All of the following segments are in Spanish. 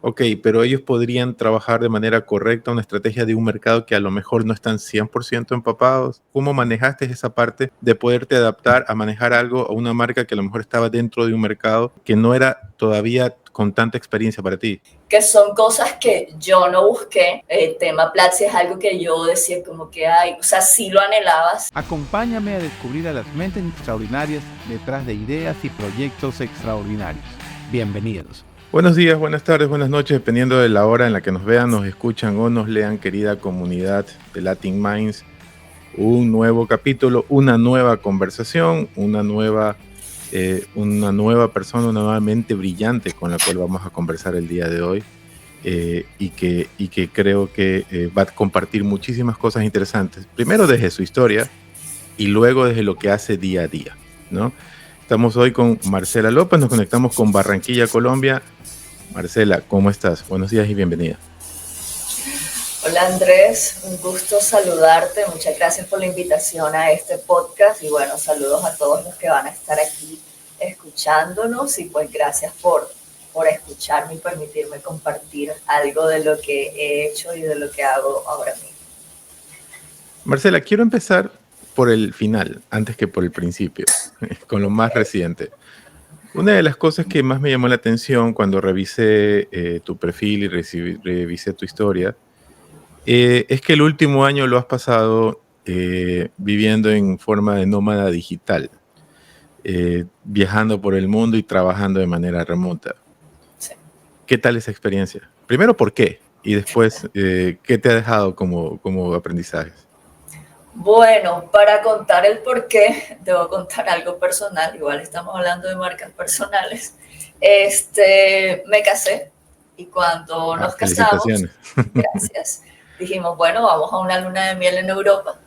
Ok, pero ellos podrían trabajar de manera correcta una estrategia de un mercado que a lo mejor no están 100% empapados. ¿Cómo manejaste esa parte de poderte adaptar a manejar algo a una marca que a lo mejor estaba dentro de un mercado que no era todavía con tanta experiencia para ti? Que son cosas que yo no busqué. El tema Platzi es algo que yo decía como que, ay, o sea, sí lo anhelabas. Acompáñame a descubrir a las mentes extraordinarias detrás de ideas y proyectos extraordinarios. Bienvenidos. Buenos días, buenas tardes, buenas noches, dependiendo de la hora en la que nos vean, nos escuchan o nos lean, querida comunidad de Latin Minds. Un nuevo capítulo, una nueva conversación, una nueva persona, una nueva mente brillante con la cual vamos a conversar el día de hoy, y que creo que va a compartir muchísimas cosas interesantes. Primero desde su historia y luego desde lo que hace día a día, ¿no? Estamos hoy con Marcela López, nos conectamos con Barranquilla, Colombia. Marcela, ¿cómo estás? Buenos días y bienvenida. Hola Andrés, un gusto saludarte, muchas gracias por la invitación a este podcast y bueno, saludos a todos los que van a estar aquí escuchándonos y pues gracias por escucharme y permitirme compartir algo de lo que he hecho y de lo que hago ahora mismo. Marcela, quiero empezar por el final, antes que por el principio, con lo más reciente. Una de las cosas que más me llamó la atención cuando revisé tu perfil y revisé tu historia, es que el último año lo has pasado viviendo en forma de nómada digital, viajando por el mundo y trabajando de manera remota. Sí. ¿Qué tal esa experiencia? Primero, ¿por qué? Y después, ¿qué te ha dejado como aprendizajes? Bueno, para contar el por qué, debo contar algo personal, igual estamos hablando de marcas personales. Me casé y cuando nos casamos, Felicitaciones. gracias, dijimos, bueno, vamos a una luna de miel en Europa.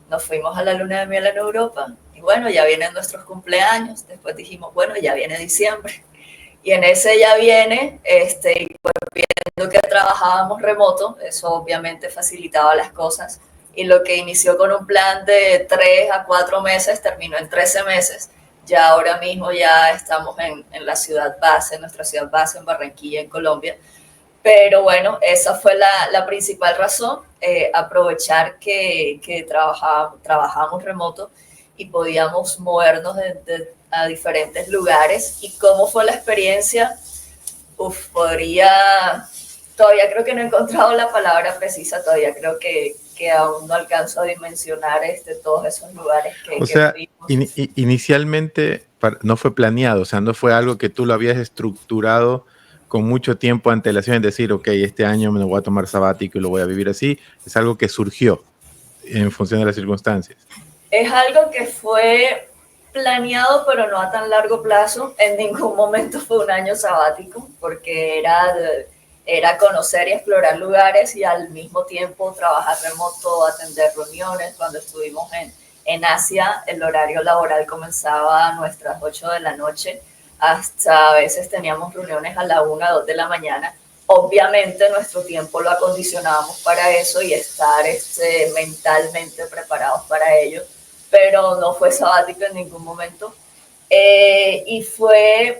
Nos fuimos a la luna de miel en Europa y bueno, ya vienen nuestros cumpleaños. Después dijimos, bueno, ya viene diciembre. Y en ese ya viene, y pues viendo que trabajábamos remoto, eso obviamente facilitaba las cosas. Y lo que inició con un plan de 3 a 4 meses terminó en 13 meses. Ya ahora mismo ya estamos en la ciudad base, en nuestra ciudad base en Barranquilla, en Colombia. Pero bueno, esa fue la principal razón, aprovechar que trabajábamos remoto y podíamos movernos a diferentes lugares. ¿Y cómo fue la experiencia? Todavía creo que no he encontrado la palabra precisa, todavía creo que aún no alcanzo a dimensionar todos esos lugares O que sea, fuimos. inicialmente no fue planeado, o sea, no fue algo que tú lo habías estructurado con mucho tiempo antelación, en decir, ok, este año me lo voy a tomar sabático y lo voy a vivir así. Es algo que surgió en función de las circunstancias. Es algo que fue planeado, pero no a tan largo plazo. En ningún momento fue un año sabático, porque era conocer y explorar lugares y al mismo tiempo trabajar remoto, atender reuniones. Cuando estuvimos en Asia, el horario laboral comenzaba a nuestras 8 de la noche, hasta a veces teníamos reuniones a la 1, 2 de la mañana. Obviamente nuestro tiempo lo acondicionábamos para eso y estar mentalmente preparados para ello, pero no fue sabático en ningún momento.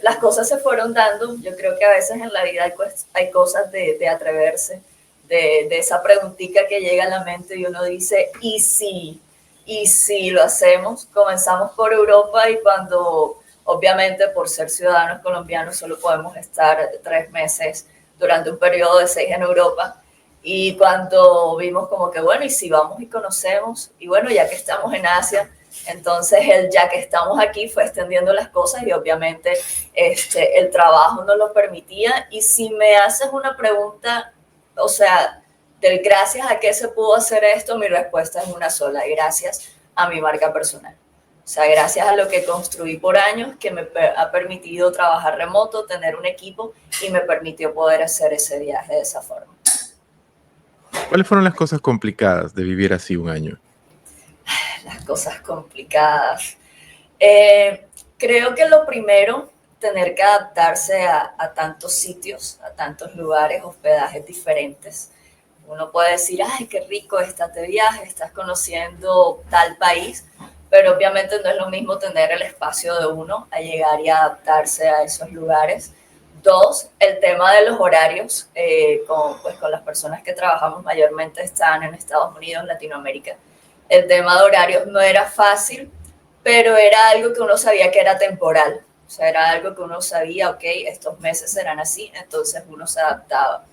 Las cosas se fueron dando. Yo creo que a veces en la vida hay cosas de atreverse, de esa preguntita que llega a la mente y uno dice, ¿y si lo hacemos? Comenzamos por Europa y cuando, obviamente por ser ciudadanos colombianos, solo podemos estar 3 meses durante un periodo de 6 en Europa. Y cuando vimos como que, bueno, y si vamos y conocemos, y bueno, ya que estamos en Asia, entonces ya que estamos aquí fue extendiendo las cosas y obviamente el trabajo nos lo permitía. Y si me haces una pregunta, o sea, del gracias a qué se pudo hacer esto, mi respuesta es una sola, gracias a mi marca personal. O sea, gracias a lo que construí por años, que me ha permitido trabajar remoto, tener un equipo y me permitió poder hacer ese viaje de esa forma. ¿Cuáles fueron las cosas complicadas de vivir así un año? Las cosas complicadas. Creo que lo primero, tener que adaptarse a tantos sitios, a tantos lugares, hospedajes diferentes. Uno puede decir, ay, qué rico, estás de viaje, estás conociendo tal país, pero obviamente no es lo mismo tener el espacio de uno a llegar y adaptarse a esos lugares Dos, el tema de los horarios, con las personas que trabajamos mayormente están en Estados Unidos, Latinoamérica. El tema de horarios no era fácil, pero era algo que uno sabía que era temporal. O sea, era algo que uno sabía, ok, estos meses serán así, entonces uno se adaptaba.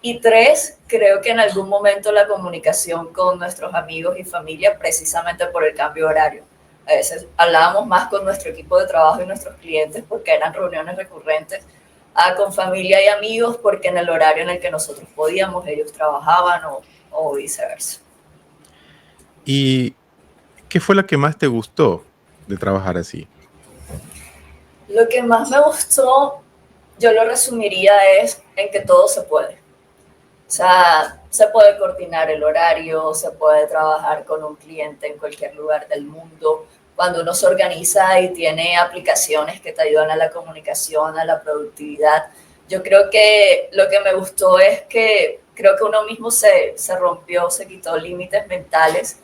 Y tres, creo que en algún momento la comunicación con nuestros amigos y familia, precisamente por el cambio de horario. A veces hablábamos más con nuestro equipo de trabajo y nuestros clientes porque eran reuniones recurrentes, con familia y amigos porque en el horario en el que nosotros podíamos, ellos trabajaban o viceversa. ¿Y qué fue lo que más te gustó de trabajar así? Lo que más me gustó, yo lo resumiría es en que todo se puede. O sea, se puede coordinar el horario, se puede trabajar con un cliente en cualquier lugar del mundo. Cuando uno se organiza y tiene aplicaciones que te ayudan a la comunicación, a la productividad, yo creo que lo que me gustó es que creo que uno mismo se rompió, se quitó límites mentales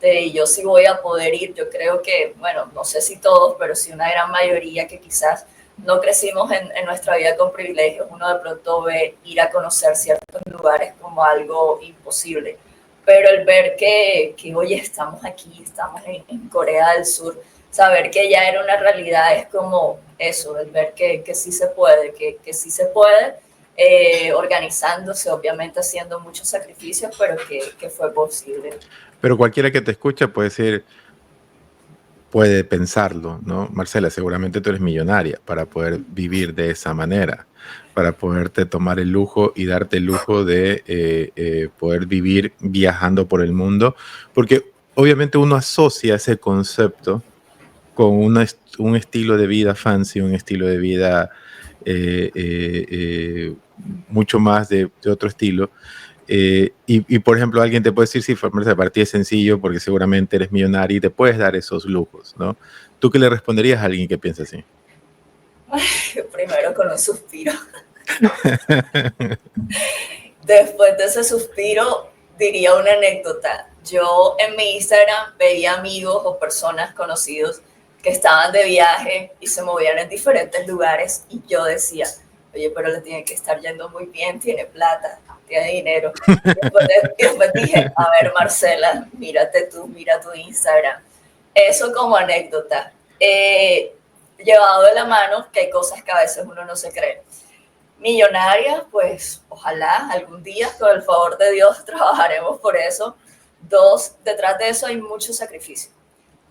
de yo sí voy a poder ir. Yo creo que, bueno, no sé si todos, pero sí una gran mayoría que quizás no crecimos en nuestra vida con privilegios, uno de pronto ve ir a conocer ciertos lugares como algo imposible. Pero el ver que oye, estamos aquí, estamos en Corea del Sur, saber que ya era una realidad es como eso, el ver que sí se puede, que sí se puede, organizándose, obviamente haciendo muchos sacrificios, pero que fue posible. Pero cualquiera que te escucha puede decir, puede pensarlo, ¿no? Marcela, seguramente tú eres millonaria para poder vivir de esa manera, para poderte tomar el lujo y darte el lujo de poder vivir viajando por el mundo, porque obviamente uno asocia ese concepto con un estilo de vida fancy, un estilo de vida mucho más de otro estilo. Por ejemplo, alguien te puede decir, sí, formarse para ti es sencillo porque seguramente eres millonario y te puedes dar esos lujos, ¿no? ¿Tú qué le responderías a alguien que piensa así? Primero con un suspiro. Después de ese suspiro, diría una anécdota. Yo en mi Instagram veía amigos o personas conocidos que estaban de viaje y se movían en diferentes lugares y yo decía, oye, pero le tiene que estar yendo muy bien, tiene plata, tiene dinero. Y después dije, a ver, Marcela, mírate tú, mira tu Instagram. Eso como anécdota. Llevado de la mano, que hay cosas que a veces uno no se cree. Millonaria, pues ojalá algún día, con el favor de Dios, trabajaremos por eso. Dos, detrás de eso hay mucho sacrificio.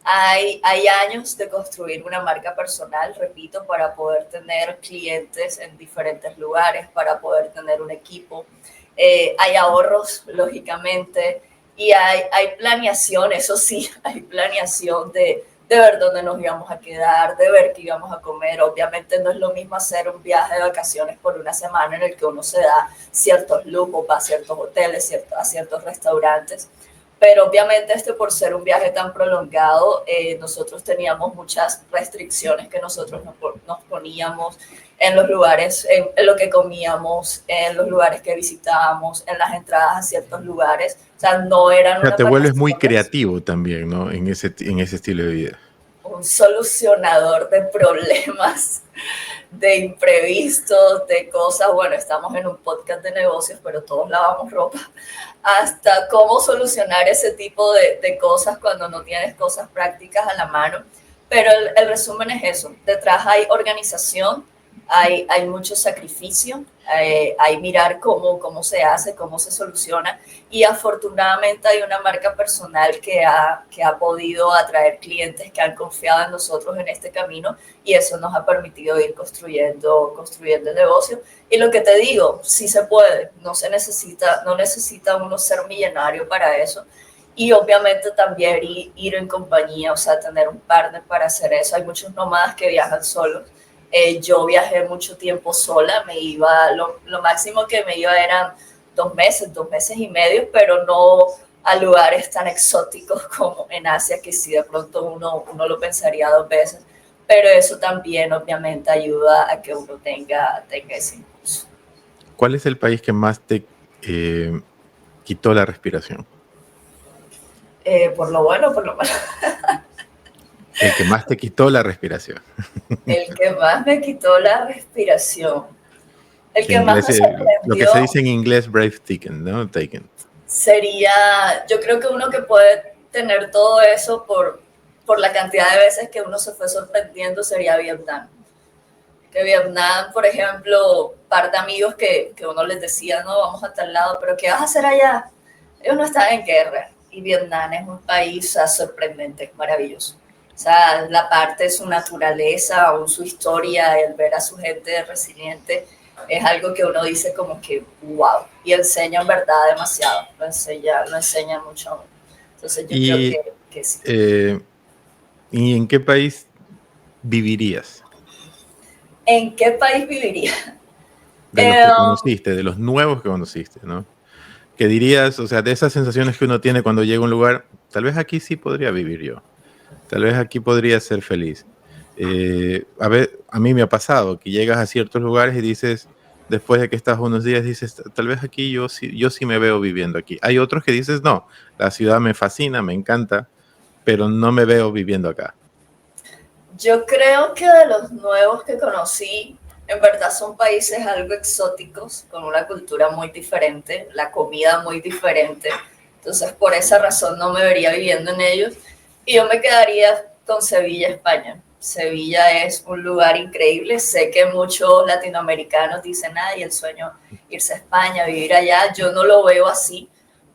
Hay años de construir una marca personal, repito, para poder tener clientes en diferentes lugares, para poder tener un equipo. Hay ahorros, lógicamente, y hay planeación, eso sí, hay planeación de ver dónde nos íbamos a quedar, de ver qué íbamos a comer. Obviamente no es lo mismo hacer un viaje de vacaciones por una semana en el que uno se da ciertos lujos, va a ciertos hoteles, a ciertos restaurantes, pero obviamente por ser un viaje tan prolongado, nosotros teníamos muchas restricciones que nosotros nos poníamos en los lugares, en lo que comíamos, en los lugares que visitábamos, en las entradas a ciertos lugares. O sea, no eran o sea, te vuelves muy creativo también, ¿no? En ese estilo de vida. Un solucionador de problemas, de imprevistos, de cosas. Bueno, estamos en un podcast de negocios, pero todos lavamos ropa. Hasta cómo solucionar ese tipo de cosas cuando no tienes cosas prácticas a la mano. Pero el resumen es eso. Detrás hay organización, hay mucho sacrificio, hay mirar cómo se hace, cómo se soluciona, y afortunadamente hay una marca personal que ha podido atraer clientes que han confiado en nosotros en este camino, y eso nos ha permitido ir construyendo el negocio. Y lo que te digo, sí se puede, no necesita uno ser millonario para eso. Y obviamente también ir en compañía, o sea, tener un partner para hacer eso. Hay muchos nómadas que viajan solos. Yo viajé mucho tiempo sola, me iba, lo máximo que me iba eran 2 meses y medio, pero no a lugares tan exóticos como en Asia, que sí de pronto uno lo pensaría 2 veces, pero eso también obviamente ayuda a que uno tenga ese impulso. ¿Cuál es el país que más te quitó la respiración? Por lo bueno, por lo malo. El que más te quitó la respiración. El que más me quitó la respiración. El Que en que más inglés, me lo que se sorprendió dice en inglés breathtaking, ¿no? Taken. sería, yo creo que uno que puede tener todo eso por la cantidad de veces que uno se fue sorprendiendo sería Vietnam. Que Vietnam, por ejemplo, par de amigos que uno les decía, no, vamos a tal lado, pero ¿qué vas a hacer allá? Ellos no están en guerra y Vietnam es un país, o sea, sorprendente, maravilloso. O sea, la parte de su naturaleza, aún su historia, el ver a su gente resiliente, es algo que uno dice como que wow, y enseña en verdad demasiado, lo enseña mucho aún. Entonces yo creo ¿Y, que sí. eh, ¿Y en qué país vivirías? ¿En qué país viviría? De los Eh, que conociste, de los nuevos que conociste, ¿no? Que dirías, o sea, de esas sensaciones que uno tiene cuando llega a un lugar, tal vez aquí sí podría vivir yo, tal vez aquí podría ser feliz. A mí me ha pasado que llegas a ciertos lugares y dices, después de que estás unos días, dices, tal vez aquí yo sí me veo viviendo aquí. Hay otros que dices, no, la ciudad me fascina, me encanta, pero no me veo viviendo acá. Yo creo que de los nuevos que conocí, en verdad son países algo exóticos, con una cultura muy diferente, la comida muy diferente. Entonces, por esa razón no me vería viviendo en ellos. Y yo me quedaría con Sevilla, España. Sevilla es un lugar increíble. Sé que muchos latinoamericanos dicen, ay, el sueño irse a España, vivir allá. Yo no lo veo así,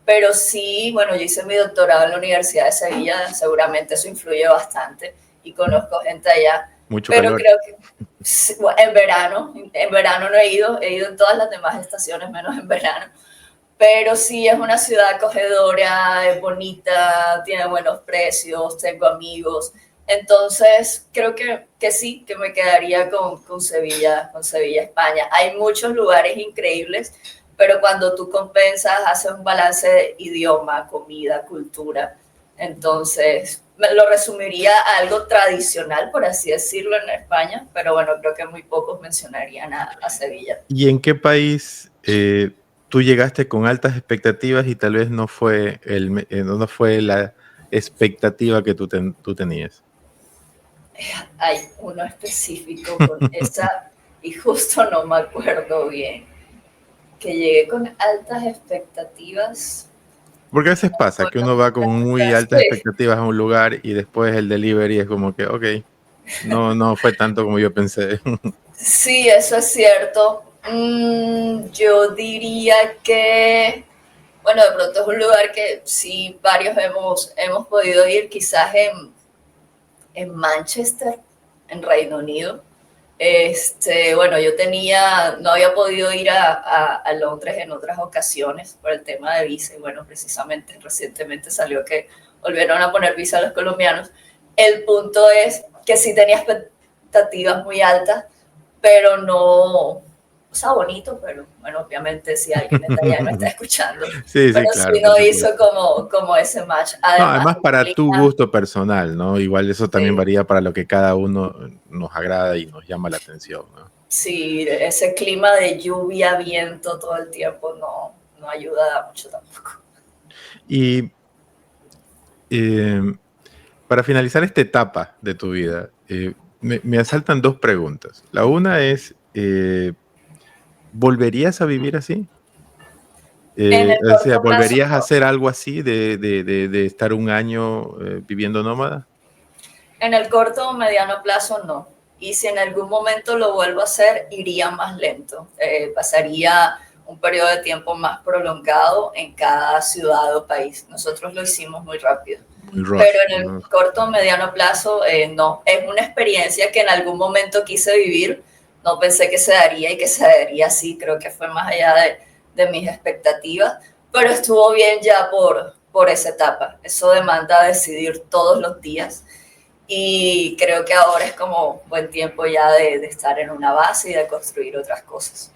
pero sí, bueno, yo hice mi doctorado en la Universidad de Sevilla, seguramente eso influye bastante y conozco gente allá, Mucho pero calor. creo que bueno, en verano no he ido en todas las demás estaciones menos en verano, pero sí es una ciudad acogedora, es bonita, tiene buenos precios, tengo amigos, entonces creo que sí, que me quedaría con Sevilla, España. Hay muchos lugares increíbles, pero cuando tú compensas, haces un balance de idioma, comida, cultura, entonces me lo resumiría a algo tradicional, por así decirlo, en España, pero bueno, creo que muy pocos mencionarían a Sevilla. ¿Y en qué país tú llegaste con altas expectativas y tal vez no fue la expectativa que tú tenías? Hay uno específico con esa, y justo no me acuerdo bien, que llegué con altas expectativas. Porque a veces pasa que uno va con muy altas Sí, expectativas a un lugar y después el delivery es como que, ok, no fue tanto como yo pensé. sí, eso es cierto. Yo diría que, bueno, de pronto es un lugar que sí varios hemos podido ir, quizás en Manchester, en Reino Unido. Bueno, no había podido ir a Londres en otras ocasiones por el tema de visa y bueno, precisamente recientemente salió que volvieron a poner visa a los colombianos. El punto es que sí tenía expectativas muy altas, pero no, o sea, bonito, pero bueno, obviamente si alguien está allá y me está escuchando, Sí, pero sí, sí claro, por no hizo supuesto. como ese match. No, Además, además el para tu clima, gusto personal, ¿no? Igual eso también sí, varía para lo que cada uno nos agrada y nos llama la atención, ¿no? sí, ese clima de lluvia, viento todo el tiempo no ayuda mucho tampoco. Y eh, para finalizar esta etapa de tu vida, me asaltan dos preguntas. La una es, ¿volverías a vivir así? En el O sea, corto plazo, ¿volverías a no. hacer algo así de estar un año viviendo nómada? En el corto o mediano plazo, no. Y si en algún momento lo vuelvo a hacer, iría más lento. Pasaría un periodo de tiempo más prolongado en cada ciudad o país. Nosotros lo hicimos muy rápido. Muy Pero rush, en el ¿no? corto o mediano plazo, no. Es una experiencia que en algún momento quise vivir. No pensé que se daría y que se daría así. Creo que fue más allá de mis expectativas. Pero estuvo bien ya por esa etapa. Eso demanda decidir todos los días y creo que ahora es como buen tiempo ya de estar en una base y de construir otras cosas.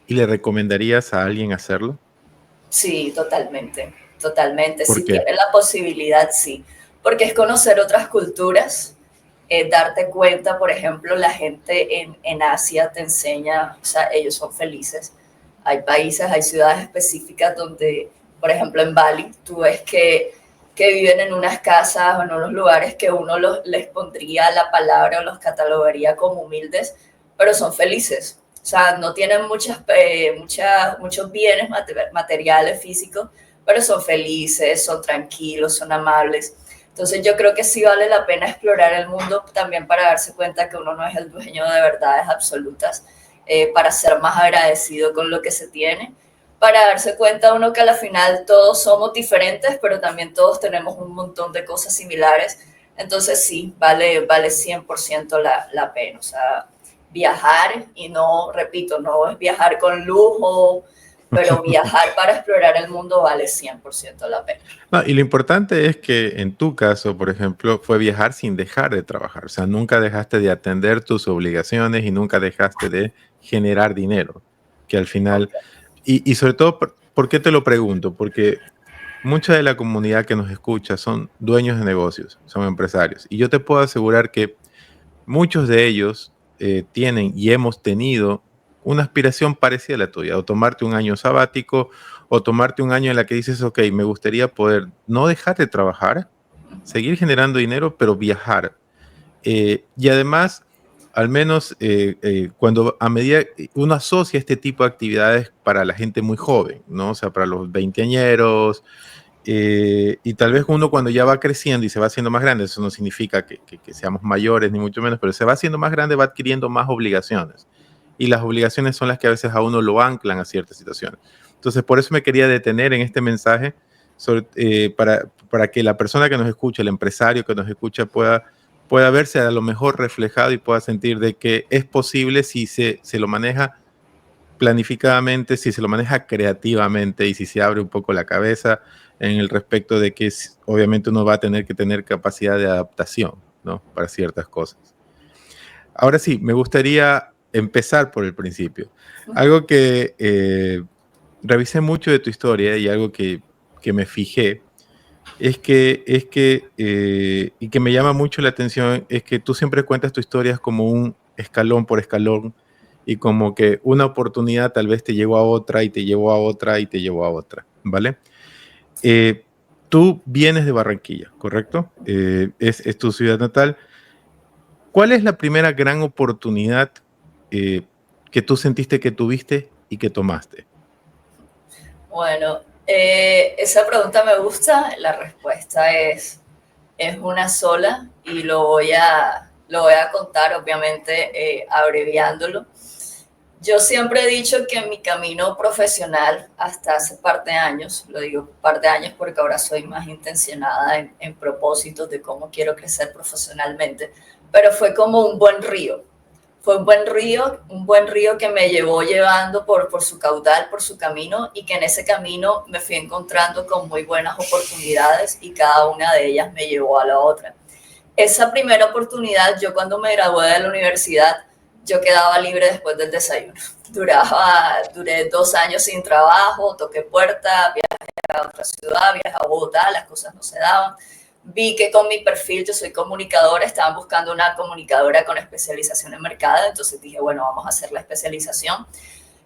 ¿Y le recomendarías a alguien hacerlo? Sí, totalmente, totalmente. ¿Por Si qué? tienes la posibilidad, sí. Porque es conocer otras culturas, darte cuenta, por ejemplo, la gente en Asia te enseña, o sea, ellos son felices. Hay países, hay ciudades específicas donde, por ejemplo, en Bali, tú ves que viven en unas casas o en unos lugares que les pondría la palabra o los catalogaría como humildes, pero son felices. O sea, no tienen muchos bienes materiales físicos, pero son felices, son tranquilos, son amables. Entonces yo creo que sí vale la pena explorar el mundo también para darse cuenta que uno no es el dueño de verdades absolutas, para ser más agradecido con lo que se tiene, para darse cuenta uno que al final todos somos diferentes, pero también todos tenemos un montón de cosas similares. Entonces sí, vale 100% la pena. O sea, viajar, y no, repito, no es viajar con lujo, pero viajar para explorar el mundo vale 100% la pena. No, y lo importante es que en tu caso, por ejemplo, fue viajar sin dejar de trabajar. O sea, nunca dejaste de atender tus obligaciones y nunca dejaste de generar dinero. Que al final, y sobre todo, ¿por qué te lo pregunto? Porque mucha de la comunidad que nos escucha son dueños de negocios, son empresarios. Y yo te puedo asegurar que muchos de ellos tienen y hemos tenido una aspiración parecida a la tuya, o tomarte un año sabático, o tomarte un año en la que dices, ok, me gustaría poder no dejar de trabajar, seguir generando dinero, pero viajar. Y además, al menos cuando a medida uno asocia este tipo de actividades para la gente muy joven, ¿no? O sea, para los veinteañeros, y tal vez uno cuando ya va creciendo y se va haciendo más grande, eso no significa que seamos mayores ni mucho menos, pero se va haciendo más grande, va adquiriendo más obligaciones. Y las obligaciones son las que a veces a uno lo anclan a ciertas situaciones. Entonces, por eso me quería detener en este mensaje para que la persona que nos escucha, el empresario que nos escucha, pueda verse a lo mejor reflejado y pueda sentir de que es posible si se lo maneja planificadamente, si se lo maneja creativamente y si se abre un poco la cabeza en el respecto de que obviamente uno va a tener que tener capacidad de adaptación, ¿no? Para ciertas cosas. Ahora sí, me gustaría empezar por el principio. Algo que revisé mucho de tu historia y algo que me fijé y que me llama mucho la atención es que tú siempre cuentas tu historia como un escalón por escalón y como que una oportunidad tal vez te llevó a otra y te llevó a otra y te llevó a otra, ¿vale? Tú vienes de Barranquilla, ¿correcto? Es tu ciudad natal. ¿Cuál es la primera gran oportunidad que tú sentiste que tuviste y que tomaste? Bueno, esa pregunta me gusta. La respuesta es una sola y lo voy a contar, obviamente, abreviándolo. Yo siempre he dicho que en mi camino profesional, hasta hace par de años, lo digo par de años porque ahora soy más intencionada en propósitos de cómo quiero crecer profesionalmente, pero fue como un buen río. Fue un buen río que me llevando por su caudal, por su camino, y que en ese camino me fui encontrando con muy buenas oportunidades y cada una de ellas me llevó a la otra. Esa primera oportunidad, yo cuando me gradué de la universidad, yo quedaba libre después del desayuno. Duré 2 años sin trabajo, toqué puerta, viajé a otra ciudad, viajé a Bogotá, las cosas no se daban. Vi que con mi perfil, yo soy comunicadora, estaban buscando una comunicadora con especialización en mercado, entonces dije, bueno, vamos a hacer la especialización.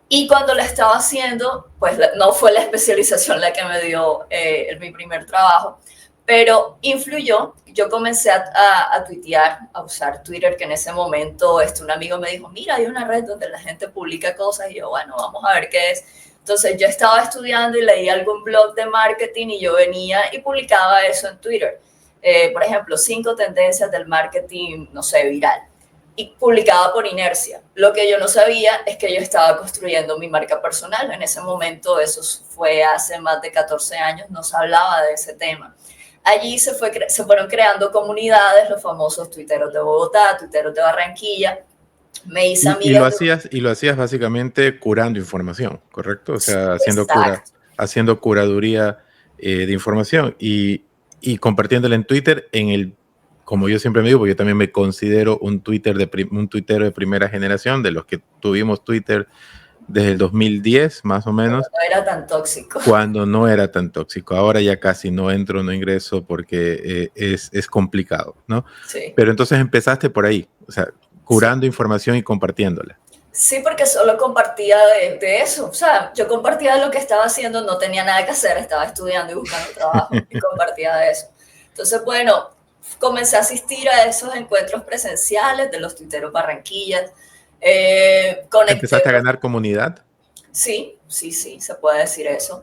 Y cuando la estaba haciendo, pues no fue la especialización la que me dio mi primer trabajo, pero influyó. Yo comencé a tuitear, a usar Twitter, que en ese momento un amigo me dijo, mira, hay una red donde la gente publica cosas, y yo, bueno, vamos a ver qué es. Entonces yo estaba estudiando y leí algún blog de marketing y yo venía y publicaba eso en Twitter. Por ejemplo, 5 tendencias del marketing, no sé, viral. Y publicaba por inercia. Lo que yo no sabía es que yo estaba construyendo mi marca personal. En ese momento, eso fue hace más de 14 años, no se hablaba de ese tema. Allí se fueron creando comunidades, los famosos tuiteros de Bogotá, tuiteros de Barranquilla. Me hice amiga. Y lo hacías básicamente curando información, ¿correcto? O sea, haciendo curaduría de información y compartiéndola en Twitter como yo siempre me digo, porque yo también me considero un tuitero de primera generación, de los que tuvimos Twitter desde el 2010, más o menos. Cuando no era tan tóxico. Cuando no era tan tóxico. Ahora ya casi no entro, no ingreso porque es complicado, ¿no? Sí. Pero entonces empezaste por ahí, o sea, curando información y compartiéndola. Sí, porque solo compartía de eso. O sea, yo compartía de lo que estaba haciendo, no tenía nada que hacer, estaba estudiando y buscando trabajo y compartía de eso. Entonces, bueno, comencé a asistir a esos encuentros presenciales de los tuiteros Barranquillas. Conecté. ¿Empezaste a ganar comunidad? Sí, sí, sí, se puede decir eso.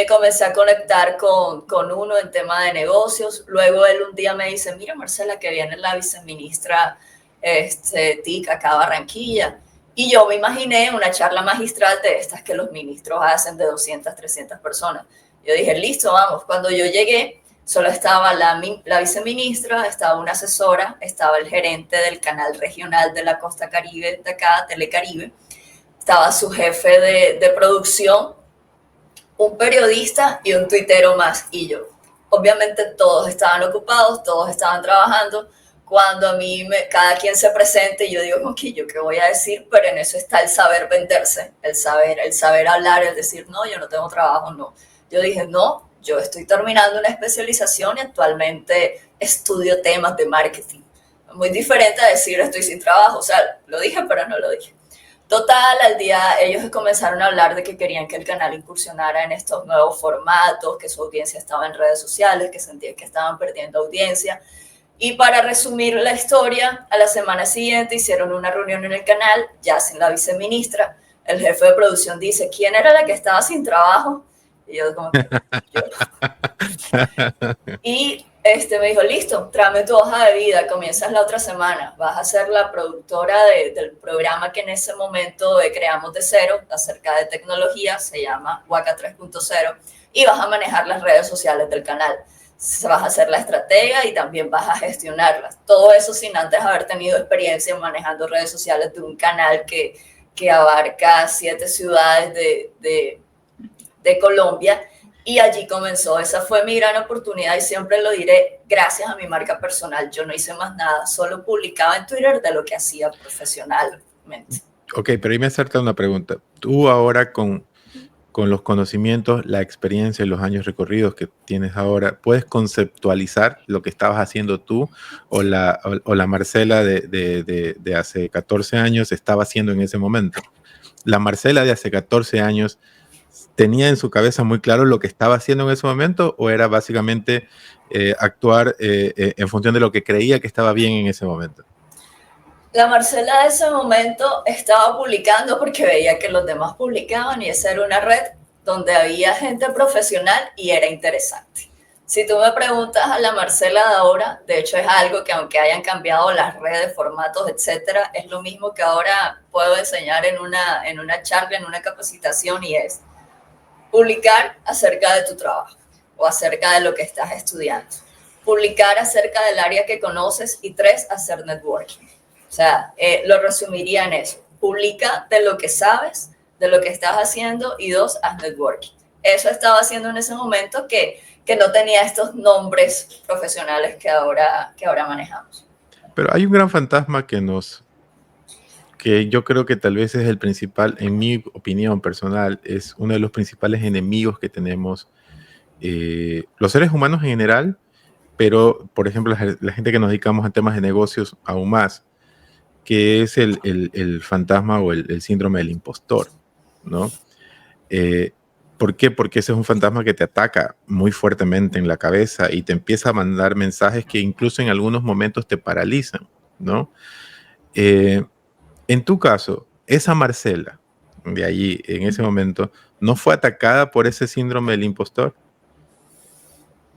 Comencé a conectar con uno en tema de negocios. Luego él un día me dice, mira Marcela, que viene la viceministra TIC acá a Barranquilla. Y yo me imaginé una charla magistral de estas que los ministros hacen de 200, 300 personas. Yo dije, listo, vamos. Cuando yo llegué, solo estaba la viceministra, estaba una asesora, estaba el gerente del canal regional de la Costa Caribe, de acá, Telecaribe, estaba su jefe de producción, un periodista y un tuitero más, y yo. Obviamente todos estaban ocupados, todos estaban trabajando. Cuando a mí cada quien se presente, yo digo, ok, ¿yo qué voy a decir? Pero en eso está el saber venderse, el saber hablar, el decir, no, yo no tengo trabajo, no. Yo dije, no, yo estoy terminando una especialización y actualmente estudio temas de marketing. Muy diferente a decir, estoy sin trabajo. O sea, lo dije, pero no lo dije. Total, al día ellos comenzaron a hablar de que querían que el canal incursionara en estos nuevos formatos, que su audiencia estaba en redes sociales, que sentían que estaban perdiendo audiencia. Y para resumir la historia, a la semana siguiente hicieron una reunión en el canal, ya sin la viceministra. El jefe de producción dice, ¿quién era la que estaba sin trabajo? Y yo como que, yo. Y me dijo, listo, tráeme tu hoja de vida, comienzas la otra semana, vas a ser la productora del programa que en ese momento creamos de cero, acerca de tecnología, se llama Waka 3.0, y vas a manejar las redes sociales del canal. Vas a ser la estratega y también vas a gestionarlas. Todo eso sin antes haber tenido experiencia manejando redes sociales de un canal que abarca 7 ciudades de Colombia. Y allí comenzó, esa fue mi gran oportunidad y siempre lo diré, gracias a mi marca personal. Yo no hice más nada, solo publicaba en Twitter de lo que hacía profesionalmente. Ok, pero ahí me acerca una pregunta. Tú ahora con los conocimientos, la experiencia y los años recorridos que tienes ahora, ¿puedes conceptualizar lo que estabas haciendo tú o la Marcela de hace 14 años estaba haciendo en ese momento? La Marcela de hace 14 años tenía en su cabeza muy claro lo que estaba haciendo en ese momento o era básicamente actuar en función de lo que creía que estaba bien en ese momento? La Marcela de ese momento estaba publicando porque veía que los demás publicaban y esa era una red donde había gente profesional y era interesante. Si tú me preguntas a la Marcela de ahora, de hecho es algo que aunque hayan cambiado las redes, formatos, etcétera, es lo mismo que ahora puedo enseñar en una charla, en una capacitación y es publicar acerca de tu trabajo o acerca de lo que estás estudiando. Publicar acerca del área que conoces y 3, hacer networking. O sea, lo resumiría en eso. Publica de lo que sabes, de lo que estás haciendo y 2, haz networking. Eso estaba haciendo en ese momento que no tenía estos nombres profesionales que ahora manejamos. Pero hay un gran fantasma que yo creo que tal vez es el principal, en mi opinión personal, es uno de los principales enemigos que tenemos los seres humanos en general, pero por ejemplo la gente que nos dedicamos a temas de negocios aún más, que es el fantasma o el síndrome del impostor, ¿no? ¿Por qué? Porque ese es un fantasma que te ataca muy fuertemente en la cabeza y te empieza a mandar mensajes que incluso en algunos momentos te paralizan, ¿no? En tu caso, esa Marcela de allí, en ese momento, ¿no fue atacada por ese síndrome del impostor?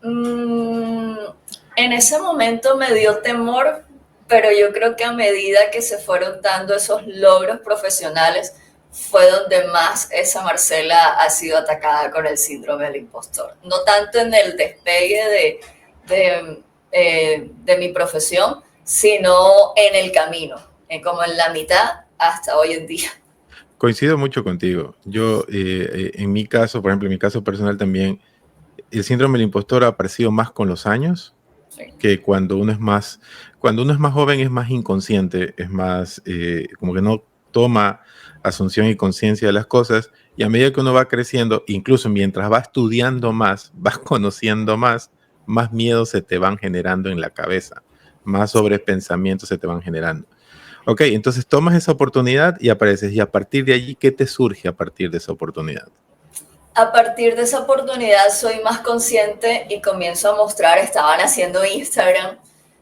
En ese momento me dio temor, pero yo creo que a medida que se fueron dando esos logros profesionales, fue donde más esa Marcela ha sido atacada con el síndrome del impostor. No tanto en el despegue de mi profesión, sino en el camino, como en la mitad hasta hoy en día. Coincido mucho contigo. Yo, en mi caso, por ejemplo, en mi caso personal también, el síndrome del impostor ha aparecido más con los años, sí, que cuando uno es más joven es más inconsciente, es más como que no toma asunción y conciencia de las cosas, y a medida que uno va creciendo, incluso mientras va estudiando más, vas conociendo más miedos se te van generando en la cabeza, más sobrepensamientos se te van generando. Ok, entonces tomas esa oportunidad y apareces, y a partir de allí, ¿qué te surge a partir de esa oportunidad? A partir de esa oportunidad soy más consciente y comienzo a mostrar, estaban haciendo Instagram,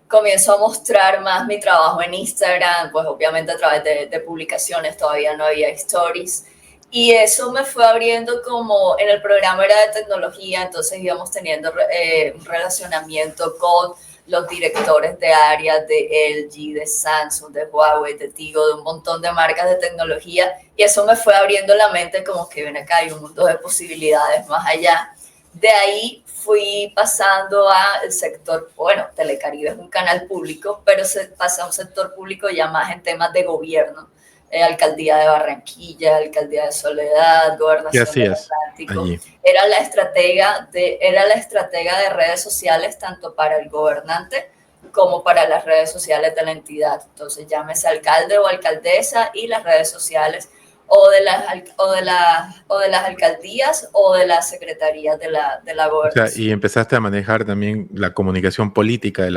comienzo a mostrar más mi trabajo en Instagram, pues obviamente a través de publicaciones, todavía no había stories. Y eso me fue abriendo como en el programa era de tecnología, entonces íbamos teniendo un relacionamiento con los directores de áreas de LG, de Samsung, de Huawei, de Tigo, de un montón de marcas de tecnología. Y eso me fue abriendo la mente como que ven acá hay un mundo de posibilidades más allá. De ahí fui pasando al sector, bueno, Telecaribe es un canal público, pero se pasa a un sector público ya más en temas de gobierno. Alcaldía de Barranquilla, Alcaldía de Soledad, ¿Qué Gobernación del hacías Atlántico. allí? Era la estratega de redes sociales tanto para el gobernante como para las redes sociales de la entidad. Entonces, llámese alcalde o alcaldesa y las redes sociales o de las alcaldías o de las secretarías de la O sea, gobernación. y empezaste a manejar también la comunicación política de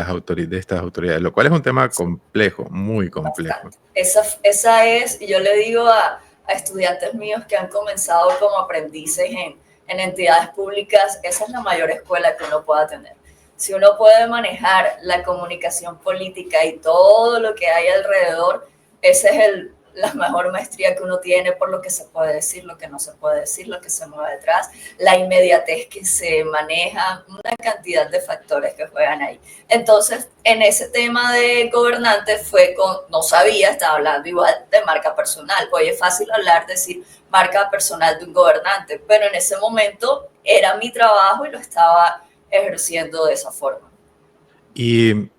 de estas autoridades, lo cual es un tema complejo, muy complejo. Esa es, yo le digo a estudiantes míos que han comenzado como aprendices en entidades públicas, esa es la mayor escuela que uno pueda tener. Si uno puede manejar la comunicación política y todo lo que hay alrededor, esa es la mejor maestría que uno tiene por lo que se puede decir, lo que no se puede decir, lo que se mueve detrás, la inmediatez que se maneja, una cantidad de factores que juegan ahí. Entonces, en ese tema de gobernante no sabía, estaba hablando igual de marca personal. Hoy es fácil hablar, decir marca personal de un gobernante, pero en ese momento era mi trabajo y lo estaba ejerciendo de esa forma. Y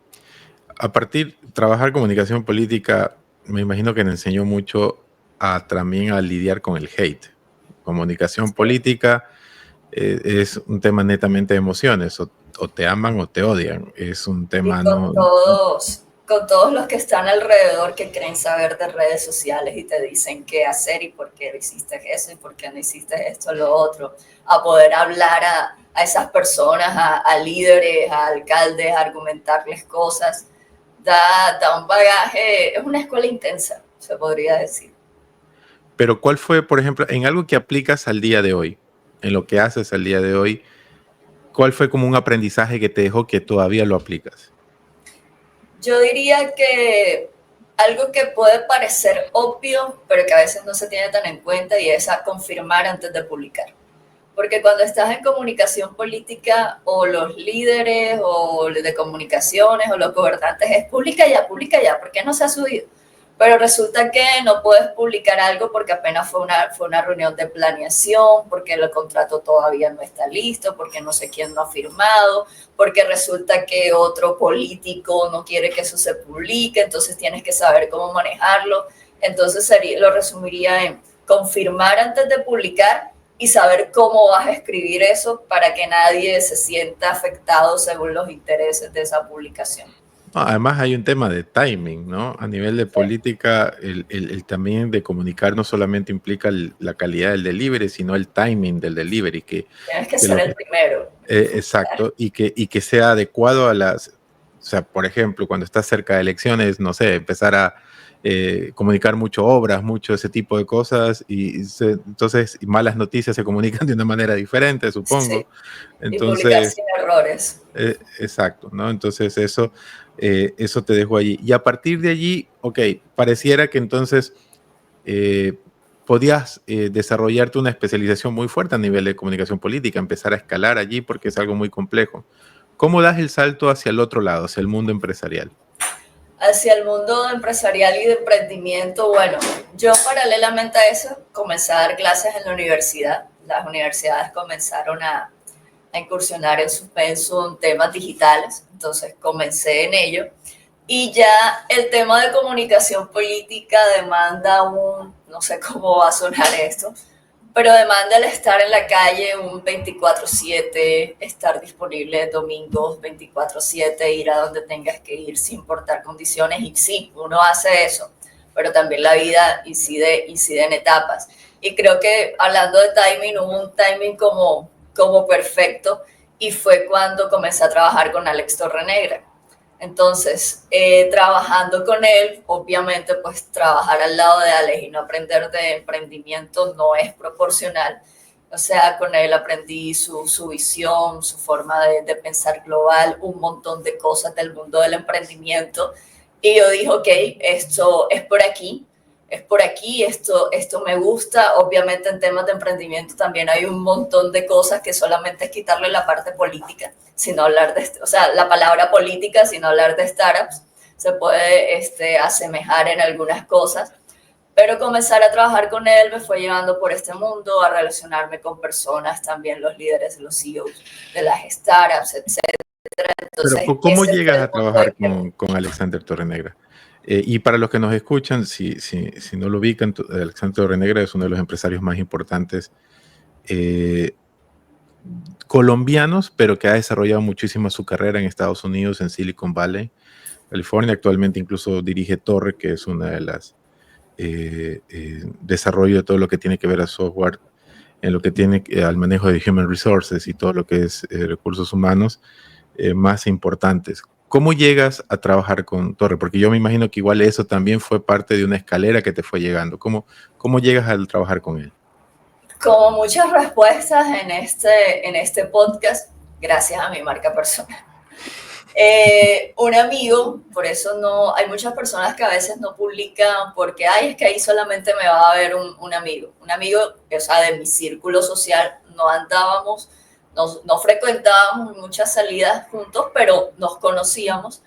a partir de trabajar comunicación política, me imagino que me enseñó mucho también a lidiar con el hate. Comunicación Sí. política es un tema netamente de emociones, o te aman o te odian. Es un Y tema no. con todos los que están alrededor que creen saber de redes sociales y te dicen qué hacer y por qué hiciste eso y por qué no hiciste esto o lo otro, a poder hablar a esas personas, a líderes, a alcaldes, a argumentarles cosas, da un bagaje, es una escuela intensa, se podría decir. Pero ¿cuál fue, por ejemplo, en algo que aplicas al día de hoy, en lo que haces al día de hoy, cuál fue como un aprendizaje que te dejó que todavía lo aplicas? Yo diría que algo que puede parecer obvio, pero que a veces no se tiene tan en cuenta, y es a confirmar antes de publicar. Porque cuando estás en comunicación política, o los líderes o de comunicaciones o los gobernantes es publica ya, ¿por qué no se ha subido? Pero resulta que no puedes publicar algo porque apenas fue una reunión de planeación, porque el contrato todavía no está listo, porque no sé quién no ha firmado, porque resulta que otro político no quiere que eso se publique, entonces tienes que saber cómo manejarlo. Entonces lo resumiría en confirmar antes de publicar y saber cómo vas a escribir eso para que nadie se sienta afectado según los intereses de esa publicación. No, además hay un tema de timing, ¿no? A nivel de Sí. política, el también de comunicar no solamente implica la calidad del delivery, sino el timing del delivery, Tienes que que ser lo, el primero. exacto, y que sea adecuado a o sea, por ejemplo, cuando estás cerca de elecciones, no sé, empezar a comunicar mucho obras, mucho ese tipo de cosas, entonces malas noticias se comunican de una manera diferente, Sí. supongo. Y publicar Entonces, sin errores. exacto, ¿no? Entonces eso te dejo allí. Y a partir de allí, ok, pareciera que entonces eh, podías desarrollarte una especialización muy fuerte a nivel de comunicación política, empezar a escalar allí porque es algo muy complejo. ¿Cómo das el salto hacia el otro lado, hacia el mundo empresarial? Hacia el mundo empresarial y de emprendimiento, bueno, yo paralelamente a eso comencé a dar clases en la universidad. Las universidades comenzaron a incursionar en sus pensum temas digitales, entonces comencé en ello. Y ya el tema de comunicación política demanda no sé cómo va a sonar esto, pero demanda el estar en la calle un 24/7, estar disponible domingos 24/7, ir a donde tengas que ir sin importar condiciones. Y sí, uno hace eso, pero también la vida incide en etapas. Y creo que hablando de timing, hubo un timing como perfecto, y fue cuando comencé a trabajar con Alex Torrenegra. Entonces, trabajando con él, obviamente, pues trabajar al lado de Alex y no aprender de emprendimiento no es proporcional. O sea, con él aprendí su visión, su forma de pensar global, un montón de cosas del mundo del emprendimiento. Y yo dije, ok, esto es por aquí, esto me gusta. Obviamente en temas de emprendimiento también hay un montón de cosas que solamente es quitarle la parte política, sino hablar o sea, la palabra política, sino hablar de startups. Se puede asemejar en algunas cosas. Pero comenzar a trabajar con él me fue llevando por este mundo, a relacionarme con personas, también los líderes, los CEOs de las startups, etcétera. Pero Entonces, ¿cómo ese fue llegas el a mundo trabajar en que... con Alexander Torrenegra? Y para los que nos escuchan, si no lo ubican, Alexander Torrenegra es uno de los empresarios más importantes eh, colombianos, pero que ha desarrollado muchísimo su carrera en Estados Unidos, en Silicon Valley, California. Actualmente incluso dirige Torre, que es una de las desarrollo de todo lo que tiene que ver a software, en lo que tiene al manejo de human resources y todo lo que es recursos humanos más importantes. ¿Cómo llegas a trabajar con Torre? Porque yo me imagino que igual eso también fue parte de una escalera que te fue llegando. ¿Cómo llegas a trabajar con él? Como muchas respuestas en este podcast, gracias a mi marca personal. Un amigo, por eso no, hay muchas personas que a veces no publican porque, ay, es que ahí solamente me va a ver un amigo. Un amigo, o sea, de mi círculo social, no andábamos, no frecuentábamos muchas salidas juntos, pero nos conocíamos.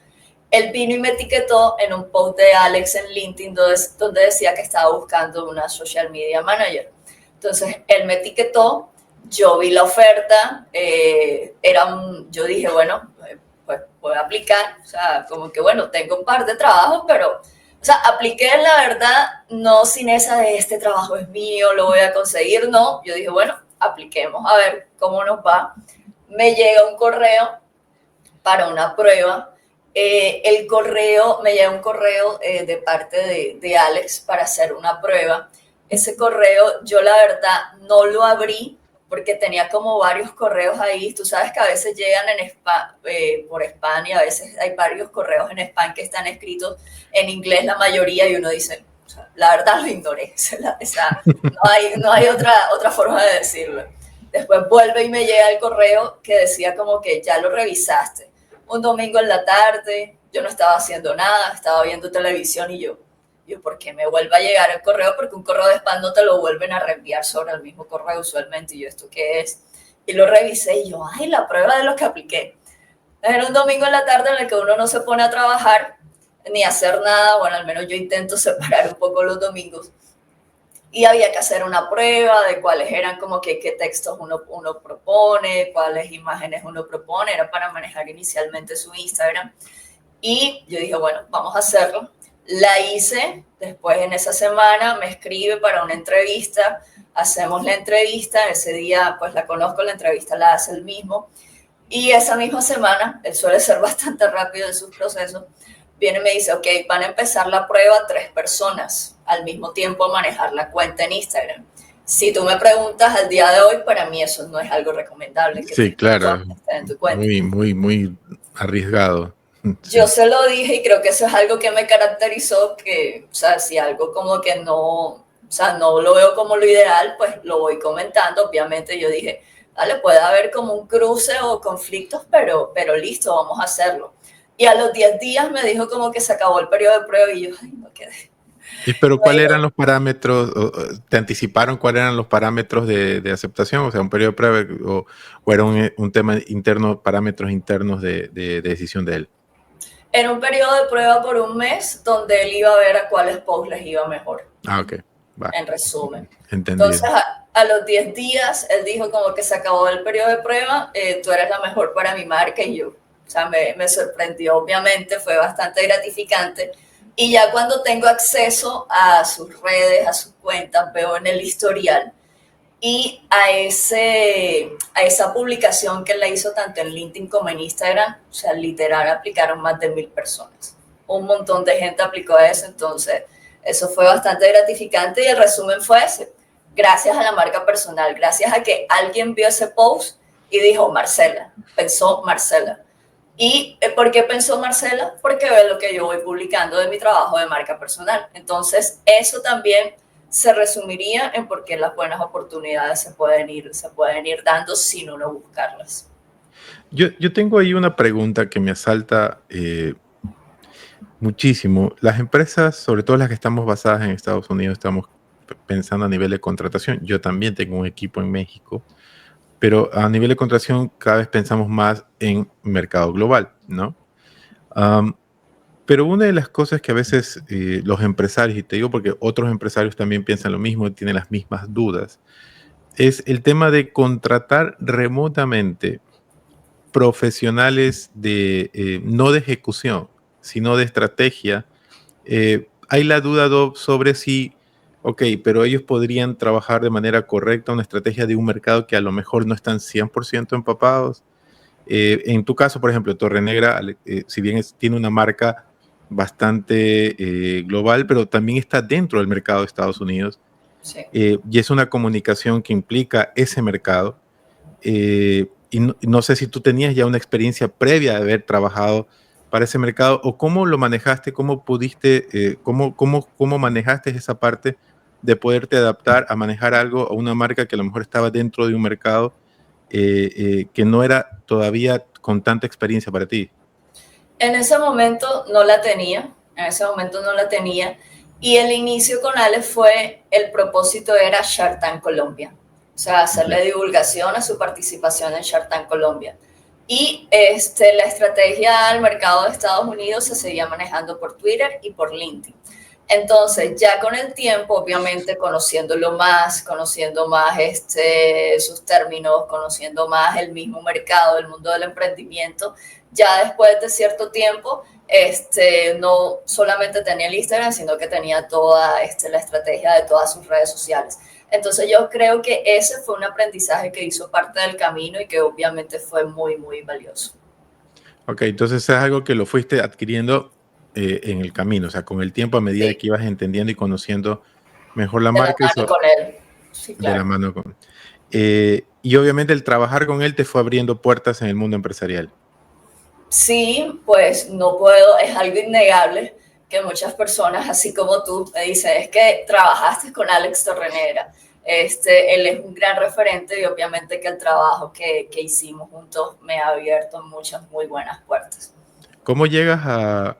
Él vino y me etiquetó en un post de Alex en LinkedIn donde decía que estaba buscando una social media manager. Entonces, él me etiquetó, yo vi la oferta, yo dije, bueno, pues voy a aplicar, o sea, como que bueno, tengo un par de trabajos, pero, o sea, apliqué la verdad, no sin esa de este trabajo es mío, lo voy a conseguir, no, yo dije, bueno, apliquemos a ver cómo nos va. Me llega un correo para una prueba, me llega un correo de parte de Alex para hacer una prueba. Ese correo yo la verdad no lo abrí porque tenía como varios correos ahí. Tú sabes que a veces llegan en spam, por spam, y a veces hay varios correos en spam que están escritos en inglés la mayoría, y uno dice, o sea, la verdad lo ignoré. O sea, no hay otra forma de decirlo. Después vuelve y me llega el correo que decía como que ya lo revisaste. Un domingo en la tarde, yo no estaba haciendo nada, estaba viendo televisión, y yo, ¿por qué me vuelve a llegar el correo? Porque un correo de spam no te lo vuelven a reenviar sobre el mismo correo usualmente. Y yo, ¿esto qué es? Y lo revisé y yo, ay, la prueba de lo que apliqué. Era un domingo en la tarde en el que uno no se pone a trabajar ni a hacer nada. Bueno, al menos yo intento separar un poco los domingos. Y había que hacer una prueba de cuáles eran como que qué textos uno propone, cuáles imágenes uno propone. Era para manejar inicialmente su Instagram. Y yo dije, bueno, vamos a hacerlo. La hice, después en esa semana me escribe para una entrevista, hacemos la entrevista, ese día pues la conozco, la entrevista la hace él mismo. Y esa misma semana, él suele ser bastante rápido en sus procesos, viene y me dice, ok, van a empezar la prueba 3 personas al mismo tiempo a manejar la cuenta en Instagram. Si tú me preguntas al día de hoy, para mí eso no es algo recomendable. Que Sí, claro. En tu cuenta. Muy arriesgado. Sí. Yo se lo dije y creo que eso es algo que me caracterizó, que, o sea, si algo como que no, o sea, no lo veo como lo ideal, pues lo voy comentando. Obviamente yo dije, vale, puede haber como un cruce o conflictos, pero listo, vamos a hacerlo. Y a los 10 días me dijo como que se acabó el periodo de prueba, y yo, ay, no quedé. Pero ¿cuáles eran los parámetros? ¿Te anticiparon cuáles eran los parámetros de aceptación? O sea, un periodo de prueba o era un tema interno, parámetros internos de decisión de él. Era un periodo de prueba por un mes donde él iba a ver a cuáles posts les iba mejor. Ah, ok. Va. En resumen. Entendido. Entonces, a los 10 días, él dijo como que se acabó el periodo de prueba, tú eres la mejor para mi marca. Y yo, o sea, me sorprendió, obviamente, fue bastante gratificante. Y ya cuando tengo acceso a sus redes, a sus cuentas, veo en el historial, y a esa publicación que él le hizo tanto en LinkedIn como en Instagram, o sea, literal, aplicaron más de 1000 personas. Un montón de gente aplicó a eso, entonces eso fue bastante gratificante, y el resumen fue ese. Gracias a la marca personal, gracias a que alguien vio ese post y dijo, Marcela, pensó Marcela. ¿Y por qué pensó Marcela? Porque ve lo que yo voy publicando de mi trabajo de marca personal. Entonces, eso también se resumiría en por qué las buenas oportunidades se pueden ir dando sin uno buscarlas. Yo tengo ahí una pregunta que me asalta muchísimo. Las empresas, sobre todo las que estamos basadas en Estados Unidos, estamos pensando a nivel de contratación. Yo también tengo un equipo en México, pero a nivel de contratación cada vez pensamos más en mercado global, ¿no? Pero una de las cosas que a veces los empresarios, y te digo porque otros empresarios también piensan lo mismo y tienen las mismas dudas, es el tema de contratar remotamente profesionales no de ejecución, sino de estrategia. Hay la duda sobre si, ok, pero ellos podrían trabajar de manera correcta una estrategia de un mercado que a lo mejor no están 100% empapados. En tu caso, por ejemplo, Torre Negra, si bien tiene una marca bastante global, pero también está dentro del mercado de Estados Unidos. Sí. Y es una comunicación que implica ese mercado. Y no sé si tú tenías ya una experiencia previa de haber trabajado para ese mercado o cómo lo manejaste, cómo pudiste, cómo manejaste esa parte de poderte adaptar a manejar algo a una marca que a lo mejor estaba dentro de un mercado que no era todavía con tanta experiencia para ti. En ese momento no la tenía, y el inicio con Ale el propósito era Shark Tank Colombia, o sea, hacerle divulgación a su participación en Shark Tank Colombia. Y la estrategia al mercado de Estados Unidos se seguía manejando por Twitter y por LinkedIn. Entonces, ya con el tiempo, obviamente, conociendo más sus términos, conociendo más el mismo mercado, el mundo del emprendimiento, ya después de cierto tiempo, no solamente tenía el Instagram, sino que tenía toda la estrategia de todas sus redes sociales. Entonces, yo creo que ese fue un aprendizaje que hizo parte del camino y que obviamente fue muy, muy valioso. Ok, entonces es algo que lo fuiste adquiriendo en el camino, o sea, con el tiempo a medida de que ibas entendiendo y conociendo mejor la marca. De la mano con él. Sí, claro. De la mano con y obviamente el trabajar con él te fue abriendo puertas en el mundo empresarial. Sí, pues no puedo, es algo innegable que muchas personas, así como tú, me dicen, es que trabajaste con Alex Torre Negra. Él es un gran referente y obviamente que el trabajo que hicimos juntos me ha abierto muchas muy buenas puertas. ¿Cómo llegas a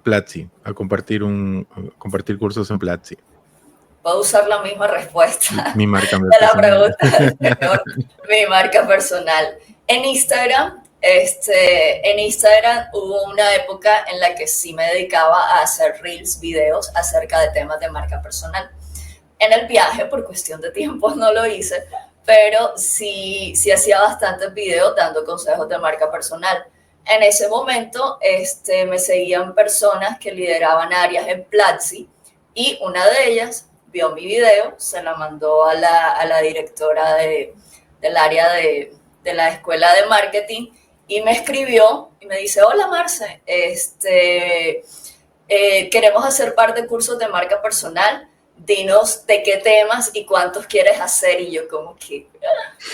Platzi, a compartir cursos en Platzi? Puedo usar la misma respuesta Mi marca de la pregunta. Mi marca personal. En Instagram hubo una época en la que sí me dedicaba a hacer reels, videos acerca de temas de marca personal. En el viaje, por cuestión de tiempo, no lo hice, pero sí hacía bastantes videos dando consejos de marca personal. En ese momento me seguían personas que lideraban áreas en Platzi y una de ellas vio mi video, se la mandó a la directora del área de la escuela de marketing y me escribió y me dice, hola Marce, queremos hacer parte de cursos de marca personal, dinos de qué temas y cuántos quieres hacer. Y yo como que,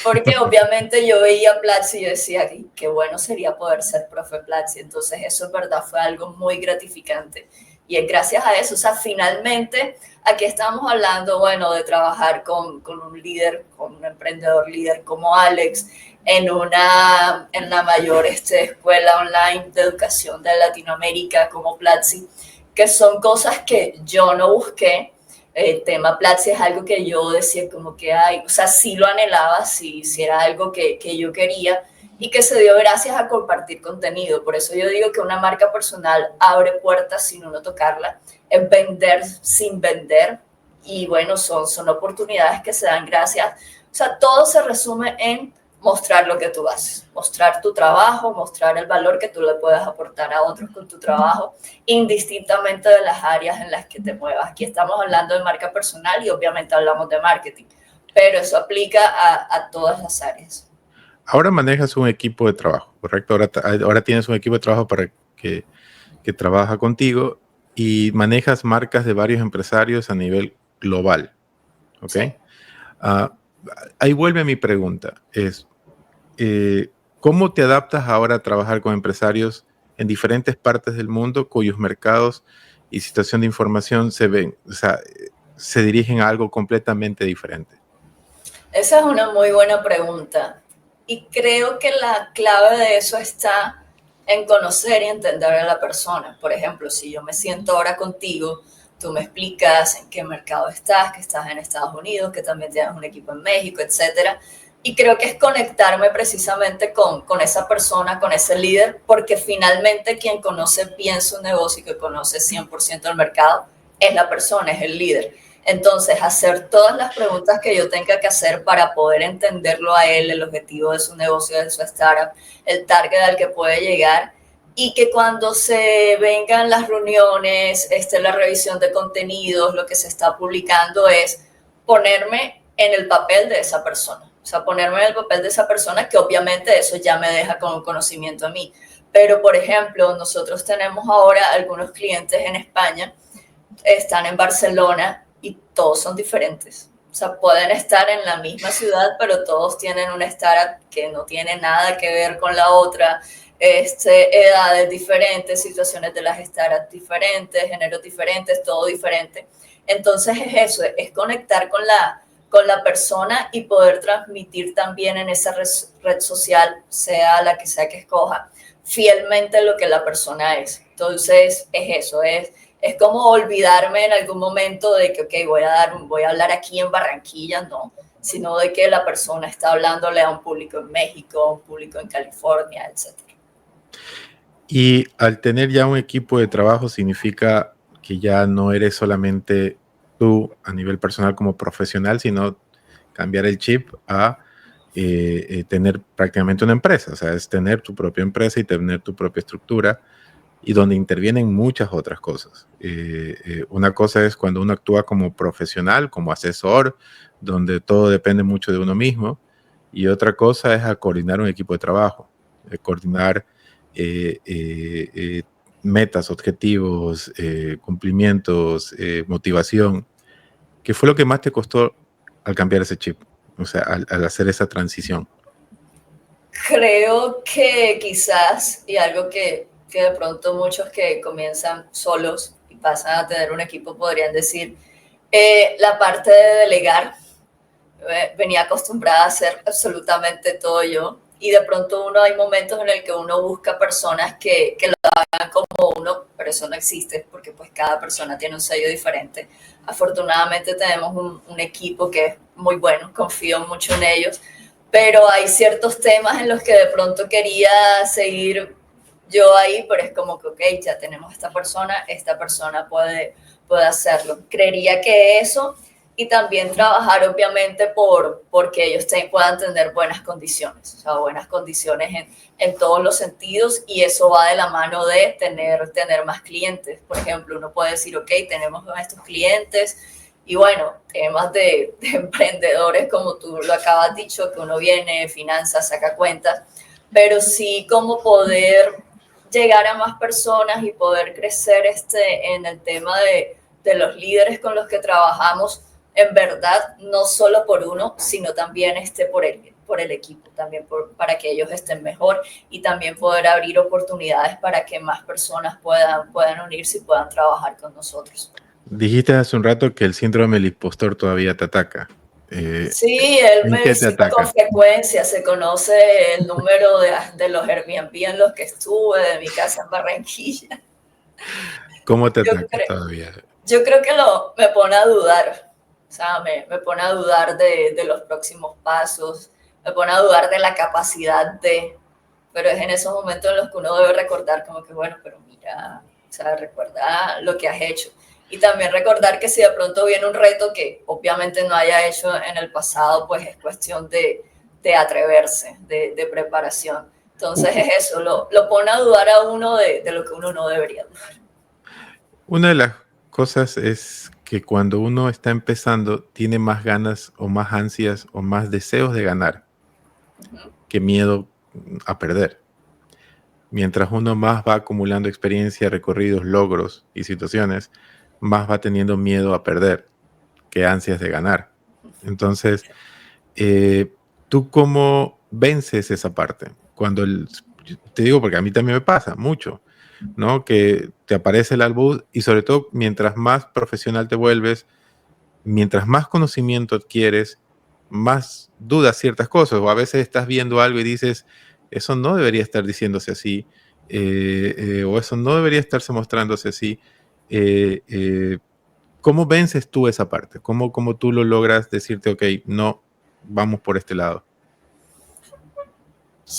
porque obviamente yo veía Platzi y yo decía, qué bueno sería poder ser profe Platzi. Entonces eso en verdad fue algo muy gratificante. Y es gracias a eso, o sea, finalmente aquí estamos hablando, bueno, de trabajar con un líder, con un emprendedor líder como Alex, en la mayor escuela online de educación de Latinoamérica como Platzi, que son cosas que yo no busqué. El tema Platzi es algo que yo decía como que o sea, sí lo anhelaba, sí era algo que yo quería y que se dio gracias a compartir contenido. Por eso yo digo que una marca personal abre puertas sin uno tocarla, es vender sin vender y bueno, son oportunidades que se dan gracias. O sea, todo se resume en mostrar lo que tú haces, mostrar tu trabajo, mostrar el valor que tú le puedes aportar a otros con tu trabajo, indistintamente de las áreas en las que te muevas. Aquí estamos hablando de marca personal y obviamente hablamos de marketing, pero eso aplica a todas las áreas. Ahora manejas un equipo de trabajo, ¿correcto? Ahora tienes un equipo de trabajo para que trabaja contigo y manejas marcas de varios empresarios a nivel global, ¿ok? Sí. Ahí vuelve mi pregunta, ¿cómo te adaptas ahora a trabajar con empresarios en diferentes partes del mundo cuyos mercados y situación de información se ven? O sea, se dirigen a algo completamente diferente? Esa es una muy buena pregunta. Y creo que la clave de eso está en conocer y entender a la persona. Por ejemplo, si yo me siento ahora contigo, tú me explicas en qué mercado estás, que estás en Estados Unidos, que también tienes un equipo en México, etcétera. Y creo que es conectarme precisamente con esa persona, con ese líder, porque finalmente quien conoce bien su negocio y que conoce 100% el mercado es la persona, es el líder. Entonces, hacer todas las preguntas que yo tenga que hacer para poder entenderlo a él, el objetivo de su negocio, de su startup, el target al que puede llegar, y que cuando se vengan las reuniones, la revisión de contenidos, lo que se está publicando es ponerme en el papel de esa persona. O sea, ponerme en el papel de esa persona, que obviamente eso ya me deja con conocimiento a mí. Pero, por ejemplo, nosotros tenemos ahora algunos clientes en España, están en Barcelona y todos son diferentes. O sea, pueden estar en la misma ciudad, pero todos tienen una startup que no tiene nada que ver con la otra, edades diferentes, situaciones de las startups diferentes, géneros diferentes, todo diferente. Entonces es eso, es conectar con la persona y poder transmitir también en esa red social, sea la que sea que escoja, fielmente lo que la persona es. Entonces es eso, es como olvidarme en algún momento de que, ok, voy a hablar aquí en Barranquilla, no, sino de que la persona está hablándole a un público en México, a un público en California, etc. Y al tener ya un equipo de trabajo significa que ya no eres solamente tú a nivel personal como profesional, sino cambiar el chip a tener prácticamente una empresa. O sea, es tener tu propia empresa y tener tu propia estructura y donde intervienen muchas otras cosas. Una cosa es cuando uno actúa como profesional, como asesor, donde todo depende mucho de uno mismo, y otra cosa es a coordinar un equipo de trabajo, coordinar metas, objetivos, cumplimientos, motivación. ¿Qué fue lo que más te costó al cambiar ese chip? O sea, al hacer esa transición. Creo que quizás, y algo que de pronto muchos que comienzan solos y pasan a tener un equipo podrían decir, la parte de delegar. Venía acostumbrada a hacer absolutamente todo yo, y de pronto hay momentos en el que uno busca personas que lo hagan como uno, pero eso no existe porque pues cada persona tiene un sello diferente. Afortunadamente tenemos un equipo que es muy bueno, confío mucho en ellos, pero hay ciertos temas en los que de pronto quería seguir yo ahí, pero es como que, ok, ya tenemos esta persona puede hacerlo. Creería que eso, y también trabajar obviamente porque ellos puedan tener buenas condiciones, o sea, buenas condiciones en todos los sentidos, y eso va de la mano de tener más clientes. Por ejemplo, uno puede decir, ok, tenemos estos clientes, y bueno, temas de emprendedores, como tú lo acabas dicho, que uno viene, finanzas, saca cuentas, pero sí como poder llegar a más personas y poder crecer en el tema de los líderes con los que trabajamos, en verdad, no solo por uno, sino también por el equipo, también para que ellos estén mejor, y también poder abrir oportunidades para que más personas puedan unirse y puedan trabajar con nosotros. Dijiste hace un rato que el síndrome del impostor todavía te ataca. Sí, él ¿En me qué te visita con ataca? frecuencia, se conoce el número de los Airbnb en los que estuve, de mi casa en Barranquilla. ¿Cómo te Yo ataca creo, todavía? yo creo que me pone a dudar, o sea, me pone a dudar de los próximos pasos, me pone a dudar de la capacidad pero es en esos momentos en los que uno debe recordar como que, bueno, pero mira, o sea, recuerda lo que has hecho. Y también recordar que si de pronto viene un reto que obviamente no haya hecho en el pasado, pues es cuestión de atreverse, de preparación. Entonces es eso, lo pone a dudar a uno de lo que uno no debería dudar. Una de las cosas es que cuando uno está empezando, tiene más ganas o más ansias o más deseos de ganar que miedo a perder. Mientras uno más va acumulando experiencia, recorridos, logros y situaciones, más va teniendo miedo a perder que ansias de ganar. Entonces, ¿tú cómo vences esa parte? Te digo porque a mí también me pasa mucho, ¿no? Que te aparece el albur y sobre todo mientras más profesional te vuelves, mientras más conocimiento adquieres, más dudas ciertas cosas, o a veces estás viendo algo y dices, eso no debería estar diciéndose así, o eso no debería estarse mostrándose así. Eh, eh, ¿Cómo vences tú esa parte? ¿Cómo tú lo logras decirte, ok, no, vamos por este lado?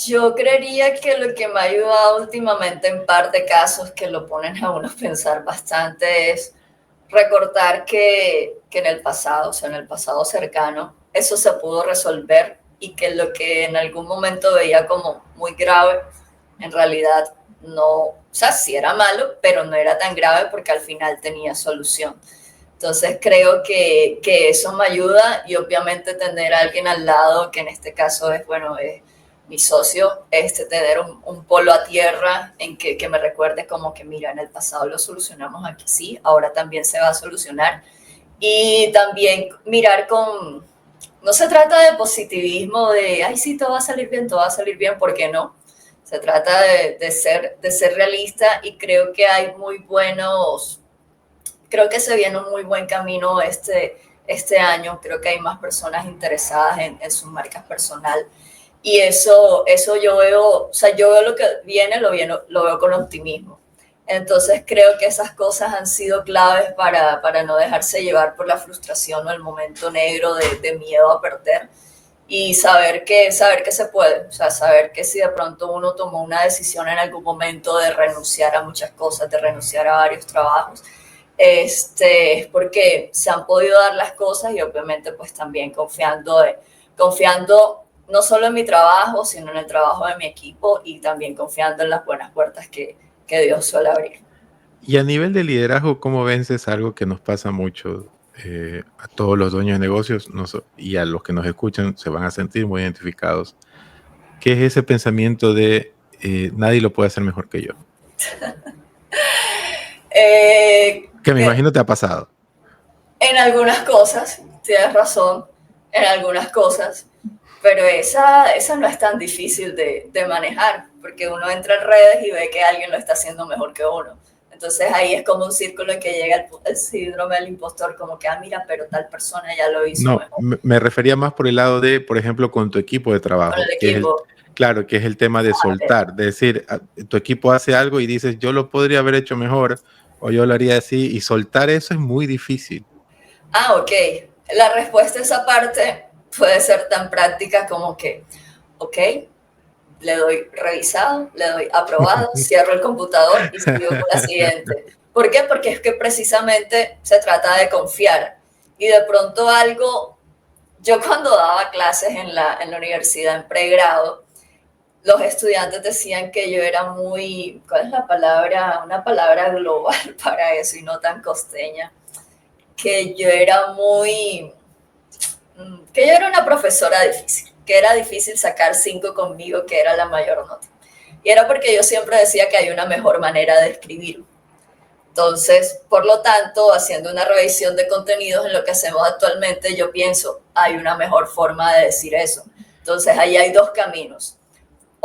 Yo creería que lo que me ha ayudado últimamente en par de casos que lo ponen a uno a pensar bastante es recordar que en el pasado, o sea, en el pasado cercano, eso se pudo resolver y que lo que en algún momento veía como muy grave, en realidad no, o sea, sí era malo, pero no era tan grave porque al final tenía solución. Entonces creo que eso me ayuda y obviamente tener a alguien al lado, que en este caso es, bueno, es mi socio, tener un polo a tierra en que me recuerde como que, mira, en el pasado lo solucionamos aquí, sí, ahora también se va a solucionar. Y también mirar con, no se trata de positivismo, de, ay, sí, todo va a salir bien, ¿por qué no? Se trata de ser realista y creo que hay muy buenos, creo que se viene un muy buen camino este año, creo que hay más personas interesadas en sus marcas personal y eso yo veo, o sea, yo veo lo que viene, lo veo con optimismo. Entonces creo que esas cosas han sido claves para no dejarse llevar por la frustración o el momento negro de miedo a perder y saber que se puede, o sea, saber que si de pronto uno tomó una decisión en algún momento de renunciar a muchas cosas, de renunciar a varios trabajos, es porque se han podido dar las cosas y obviamente pues también confiando no solo en mi trabajo, sino en el trabajo de mi equipo y también confiando en las buenas puertas que Dios suele abrir. Y a nivel de liderazgo, ¿cómo vences algo que nos pasa mucho a todos los dueños de negocios y a los que nos escuchan se van a sentir muy identificados? ¿Qué es ese pensamiento de nadie lo puede hacer mejor que yo? Que me imagino te ha pasado. En algunas cosas, tienes razón, en algunas cosas, pero esa no es tan difícil de manejar, porque uno entra en redes y ve que alguien lo está haciendo mejor que uno. Entonces ahí es como un círculo en que llega el síndrome del impostor, como que, ah, mira, pero tal persona ya lo hizo No, mejor. me refería más por el lado de, por ejemplo, con tu equipo de Con trabajo, el que es equipo. claro, que es el tema de soltar, de decir, tu equipo hace algo y dices, yo lo podría haber hecho mejor o yo lo haría así, y soltar eso es muy difícil. Ah, ok. La respuesta a esa parte puede ser tan práctica como que, ok, le doy revisado, le doy aprobado, cierro el computador y sigo con la siguiente. ¿Por qué? Porque es que precisamente se trata de confiar. Y de pronto algo, yo cuando daba clases en la universidad en pregrado, los estudiantes decían que yo era muy, ¿cuál es la palabra? Una palabra global para eso y no tan costeña. Que yo era muy, que yo era una profesora difícil, que era difícil sacar 5 conmigo, que era la mayor nota. Y era porque yo siempre decía que hay una mejor manera de escribir. Entonces, por lo tanto, haciendo una revisión de contenidos en lo que hacemos actualmente, yo pienso, hay una mejor forma de decir eso. Entonces, ahí hay dos caminos.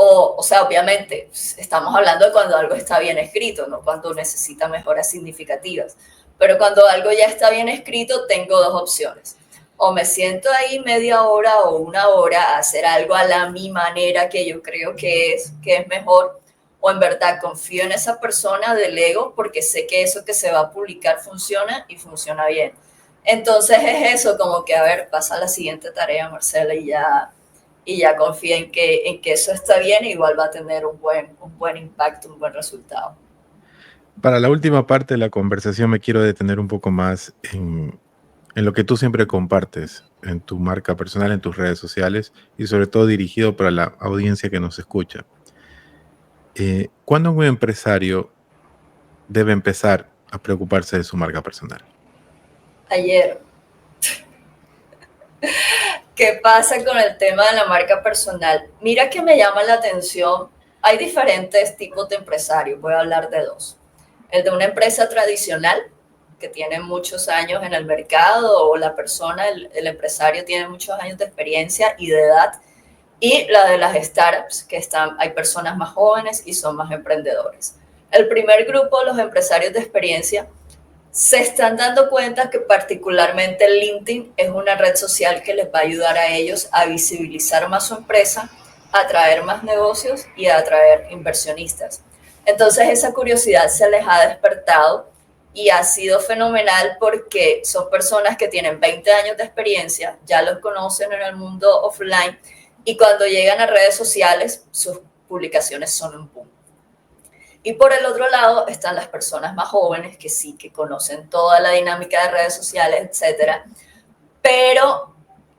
O sea, obviamente, estamos hablando de cuando algo está bien escrito, no cuando necesita mejoras significativas. Pero cuando algo ya está bien escrito, tengo dos opciones. O me siento ahí media hora o una hora a hacer algo a la mi manera que yo creo que es mejor, o en verdad confío en esa persona, delego, porque sé que eso que se va a publicar funciona y funciona bien. Entonces es eso, como que, a ver, pasa a la siguiente tarea, Marcela, y ya confía en que eso está bien, igual va a tener un buen impacto, un buen resultado. Para la última parte de la conversación me quiero detener un poco más en lo que tú siempre compartes en tu marca personal, en tus redes sociales y sobre todo dirigido para la audiencia que nos escucha. ¿Cuándo un empresario debe empezar a preocuparse de su marca personal? Ayer, ¿qué pasa con el tema de la marca personal? Mira que me llama la atención, hay diferentes tipos de empresarios, voy a hablar de dos. El de una empresa tradicional, que tiene muchos años en el mercado, o la persona, el empresario tiene muchos años de experiencia y de edad, y la de las startups, que hay personas más jóvenes y son más emprendedores. El primer grupo, los empresarios de experiencia, se están dando cuenta que particularmente LinkedIn es una red social que les va a ayudar a ellos a visibilizar más su empresa, a atraer más negocios y a atraer inversionistas. Entonces esa curiosidad se les ha despertado y ha sido fenomenal porque son personas que tienen 20 años de experiencia, ya los conocen en el mundo offline y cuando llegan a redes sociales sus publicaciones son un boom. Y por el otro lado están las personas más jóvenes que sí, que conocen toda la dinámica de redes sociales, etcétera, pero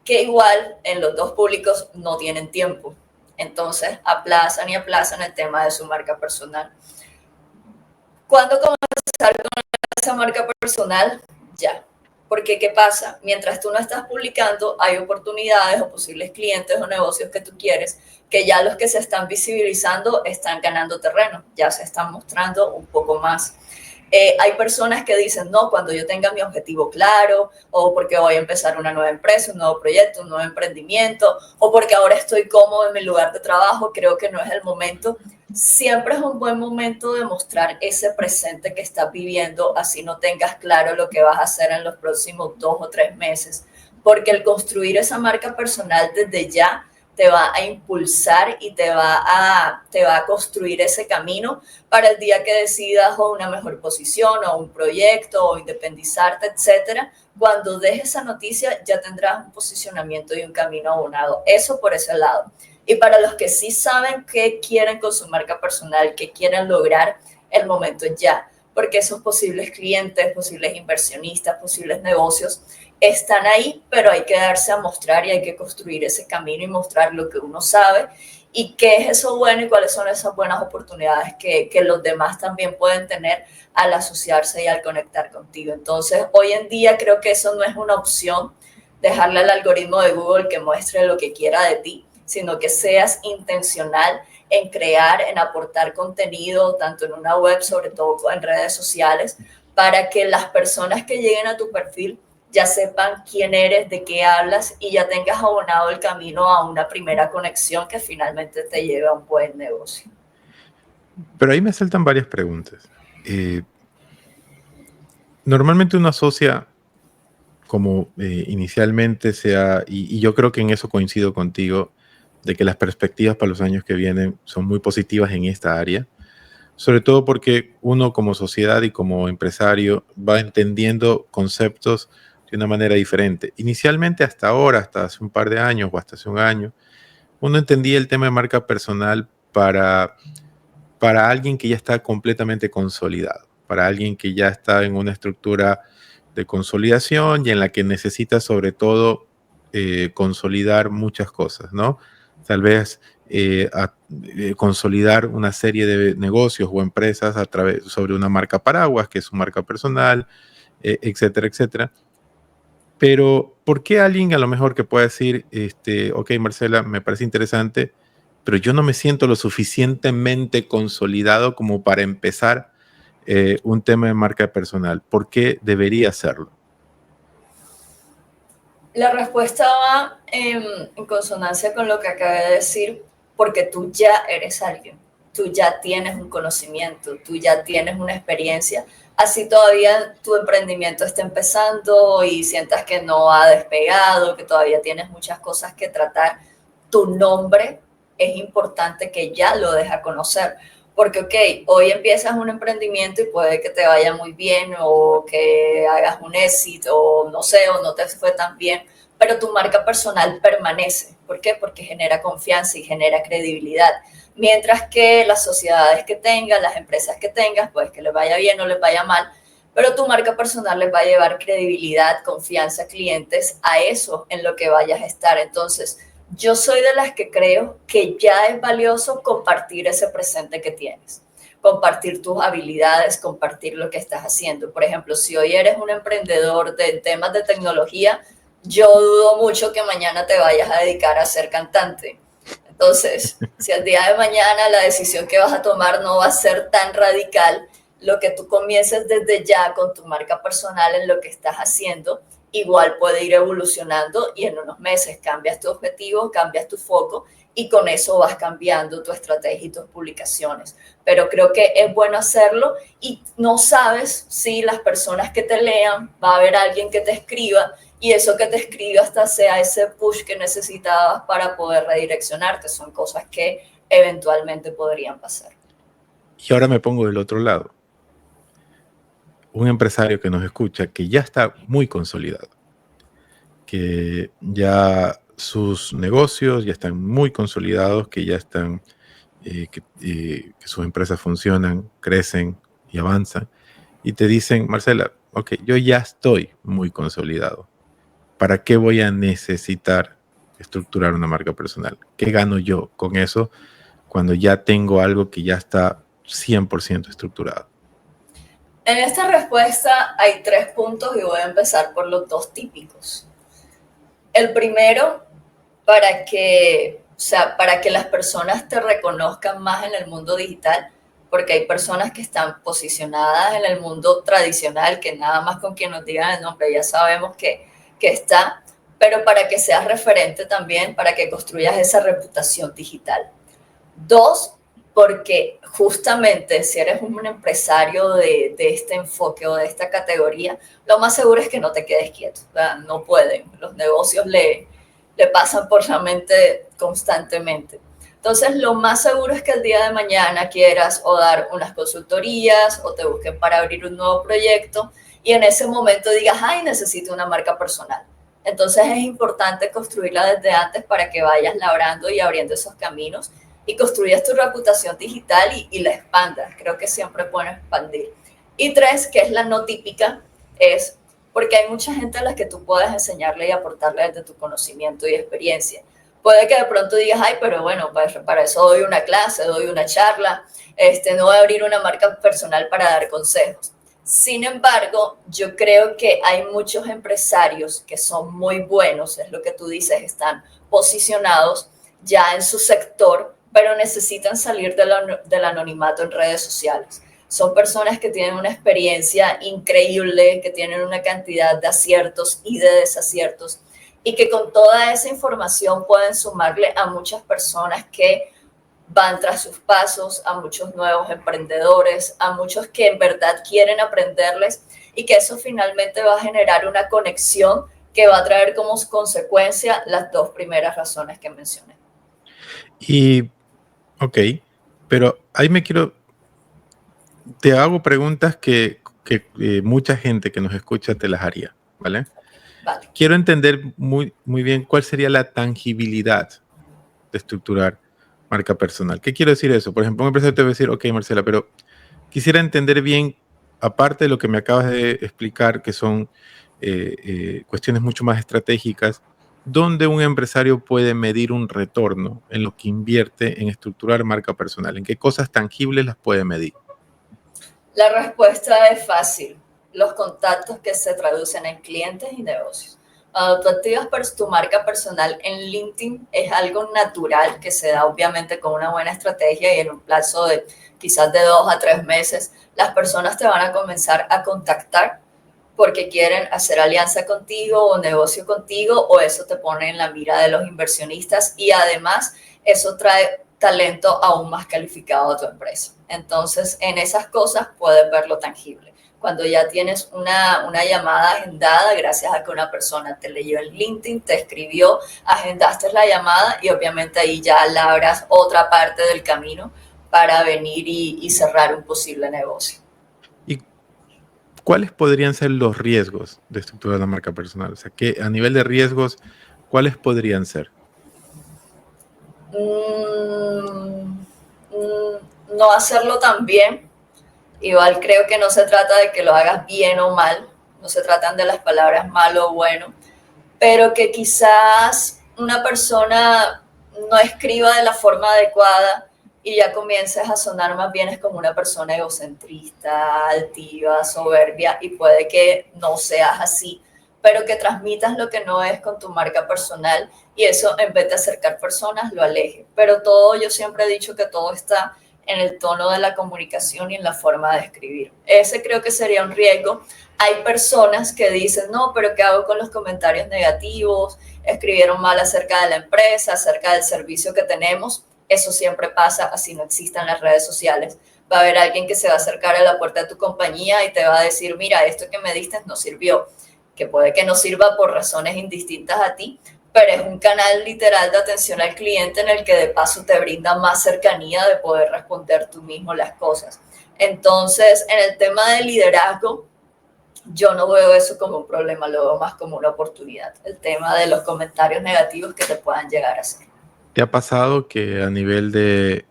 que igual en los dos públicos no tienen tiempo. Entonces aplazan y aplazan el tema de su marca personal. ¿Cuándo comenzar con esa marca personal? Ya. Porque, ¿qué pasa? Mientras tú no estás publicando, hay oportunidades o posibles clientes o negocios que tú quieres, que ya los que se están visibilizando están ganando terreno, ya se están mostrando un poco más. Hay personas que dicen, no, cuando yo tenga mi objetivo claro, o porque voy a empezar una nueva empresa, un nuevo proyecto, un nuevo emprendimiento, o porque ahora estoy cómodo en mi lugar de trabajo, creo que no es el momento. Siempre es un buen momento de mostrar ese presente que estás viviendo, así no tengas claro lo que vas a hacer en los próximos 2 o 3 meses, porque el construir esa marca personal desde ya te va a impulsar y te va a construir ese camino para el día que decidas o una mejor posición o un proyecto o independizarte, etcétera. Cuando dejes esa noticia ya tendrás un posicionamiento y un camino abonado. Eso por ese lado. Y para los que sí saben qué quieren con su marca personal, qué quieren lograr, el momento es ya, porque esos posibles clientes, posibles inversionistas, posibles negocios están ahí, pero hay que darse a mostrar y hay que construir ese camino y mostrar lo que uno sabe y qué es eso bueno y cuáles son esas buenas oportunidades que los demás también pueden tener al asociarse y al conectar contigo. Entonces, hoy en día creo que eso no es una opción, dejarle al algoritmo de Google que muestre lo que quiera de ti, sino que seas intencional en crear, en aportar contenido, tanto en una web, sobre todo en redes sociales, para que las personas que lleguen a tu perfil ya sepan quién eres, de qué hablas y ya tengas abonado el camino a una primera conexión que finalmente te lleve a un buen negocio. Pero ahí me saltan varias preguntas. Normalmente uno asocia como inicialmente sea, y yo creo que en eso coincido contigo, de que las perspectivas para los años que vienen son muy positivas en esta área, sobre todo porque uno como sociedad y como empresario va entendiendo conceptos de una manera diferente. Inicialmente hasta ahora, hasta hace un par de años o hasta hace un año, uno entendía el tema de marca personal para alguien que ya está completamente consolidado, para alguien que ya está en una estructura de consolidación y en la que necesita sobre todo consolidar muchas cosas, ¿no? Tal vez consolidar una serie de negocios o empresas sobre una marca paraguas, que es su marca personal, etcétera, etcétera. Pero, ¿por qué alguien a lo mejor que pueda decir, ok, Marcela, me parece interesante, pero yo no me siento lo suficientemente consolidado como para empezar un tema de marca personal? ¿Por qué debería hacerlo? La respuesta va en consonancia con lo que acabé de decir, porque tú ya eres alguien, tú ya tienes un conocimiento, tú ya tienes una experiencia, así todavía tu emprendimiento está empezando y sientas que no ha despegado, que todavía tienes muchas cosas que tratar, tu nombre es importante que ya lo des a conocer. Porque, ok, hoy empiezas un emprendimiento y puede que te vaya muy bien o que hagas un éxito o no sé, o no te fue tan bien, pero tu marca personal permanece. ¿Por qué? Porque genera confianza y genera credibilidad. Mientras que las sociedades que tengas, las empresas que tengas, pues que les vaya bien o les vaya mal, pero tu marca personal les va a llevar credibilidad, confianza, clientes a eso en lo que vayas a estar. Entonces, yo soy de las que creo que ya es valioso compartir ese presente que tienes, compartir tus habilidades, compartir lo que estás haciendo. Por ejemplo, si hoy eres un emprendedor de temas de tecnología, yo dudo mucho que mañana te vayas a dedicar a ser cantante. Entonces, si al día de mañana la decisión que vas a tomar no va a ser tan radical, lo que tú comiences desde ya con tu marca personal en lo que estás haciendo igual puede ir evolucionando y en unos meses cambias tu objetivo, cambias tu foco y con eso vas cambiando tu estrategia y tus publicaciones. Pero creo que es bueno hacerlo y no sabes si las personas que te lean, va a haber alguien que te escriba y eso que te escriba hasta sea ese push que necesitabas para poder redireccionarte. Son cosas que eventualmente podrían pasar. Y ahora me pongo del otro lado. Un empresario que nos escucha que ya está muy consolidado, que ya sus negocios ya están muy consolidados, que ya están, que sus empresas funcionan, crecen y avanzan, y te dicen, Marcela, ok, yo ya estoy muy consolidado. ¿Para qué voy a necesitar estructurar una marca personal? ¿Qué gano yo con eso cuando ya tengo algo que ya está 100% estructurado? En esta respuesta hay 3 puntos y voy a empezar por los 2 típicos. El primero, para que las personas te reconozcan más en el mundo digital, porque hay personas que están posicionadas en el mundo tradicional, que nada más con quien nos digan el nombre ya sabemos que está, pero para que seas referente también, para que construyas esa reputación digital. 2, porque justamente si eres un empresario de este enfoque o de esta categoría, lo más seguro es que no te quedes quieto, ¿verdad? No pueden, los negocios le pasan por la mente constantemente. Entonces, lo más seguro es que el día de mañana quieras o dar unas consultorías o te busquen para abrir un nuevo proyecto y en ese momento digas, ay, necesito una marca personal. Entonces, es importante construirla desde antes para que vayas labrando y abriendo esos caminos y construyas tu reputación digital y la expandas. Creo que siempre es bueno expandir. Y 3, que es la no típica, es porque hay mucha gente a la que tú puedes enseñarle y aportarle desde tu conocimiento y experiencia. Puede que de pronto digas, ay, pero bueno, para eso doy una clase, doy una charla, no voy a abrir una marca personal para dar consejos. Sin embargo, yo creo que hay muchos empresarios que son muy buenos, es lo que tú dices, están posicionados ya en su sector, pero necesitan salir del anonimato en redes sociales. Son personas que tienen una experiencia increíble, que tienen una cantidad de aciertos y de desaciertos y que con toda esa información pueden sumarle a muchas personas que van tras sus pasos, a muchos nuevos emprendedores, a muchos que en verdad quieren aprenderles y que eso finalmente va a generar una conexión que va a traer como consecuencia las 2 primeras razones que mencioné. Y, ok, pero ahí te hago preguntas que mucha gente que nos escucha te las haría, ¿vale? Vale. Quiero entender muy, muy bien cuál sería la tangibilidad de estructurar marca personal. ¿Qué quiero decir eso? Por ejemplo, un empresario te va a decir, ok, Marcela, pero quisiera entender bien, aparte de lo que me acabas de explicar, que son cuestiones mucho más estratégicas, ¿dónde un empresario puede medir un retorno en lo que invierte en estructurar marca personal? ¿En qué cosas tangibles las puede medir? La respuesta es fácil. Los contactos que se traducen en clientes y negocios. Cuando tú activas tu marca personal en LinkedIn, es algo natural que se da obviamente con una buena estrategia y en un plazo de quizás de 2 a 3 meses, las personas te van a comenzar a contactar porque quieren hacer alianza contigo o negocio contigo o eso te pone en la mira de los inversionistas y además eso trae talento aún más calificado a tu empresa. Entonces, en esas cosas puedes verlo tangible. Cuando ya tienes una llamada agendada, gracias a que una persona te leyó en LinkedIn, te escribió, agendaste la llamada y obviamente ahí ya labras otra parte del camino para venir y cerrar un posible negocio. ¿Y cuáles podrían ser los riesgos de estructurar la marca personal? O sea, que a nivel de riesgos, ¿cuáles podrían ser? No hacerlo tan bien. Igual creo que no se trata de que lo hagas bien o mal, no se tratan de las palabras malo o bueno, pero que quizás una persona no escriba de la forma adecuada y ya comiences a sonar más bien es como una persona egocentrista, altiva, soberbia y puede que no seas así, pero que transmitas lo que no es con tu marca personal y eso en vez de acercar personas lo aleje. Pero todo, yo siempre he dicho que todo está en el tono de la comunicación y en la forma de escribir. Ese creo que sería un riesgo, hay personas que dicen, no, pero ¿qué hago con los comentarios negativos? Escribieron mal acerca de la empresa, acerca del servicio que tenemos. Eso siempre pasa, así no existan las redes sociales. Va a haber alguien que se va a acercar a la puerta de tu compañía y te va a decir, mira, esto que me diste no sirvió, que puede que no sirva por razones indistintas a ti, pero es un canal literal de atención al cliente en el que de paso te brinda más cercanía de poder responder tú mismo las cosas. Entonces, en el tema de liderazgo, yo no veo eso como un problema, lo veo más como una oportunidad. El tema de los comentarios negativos que te puedan llegar a hacer. ¿Te ha pasado que a nivel de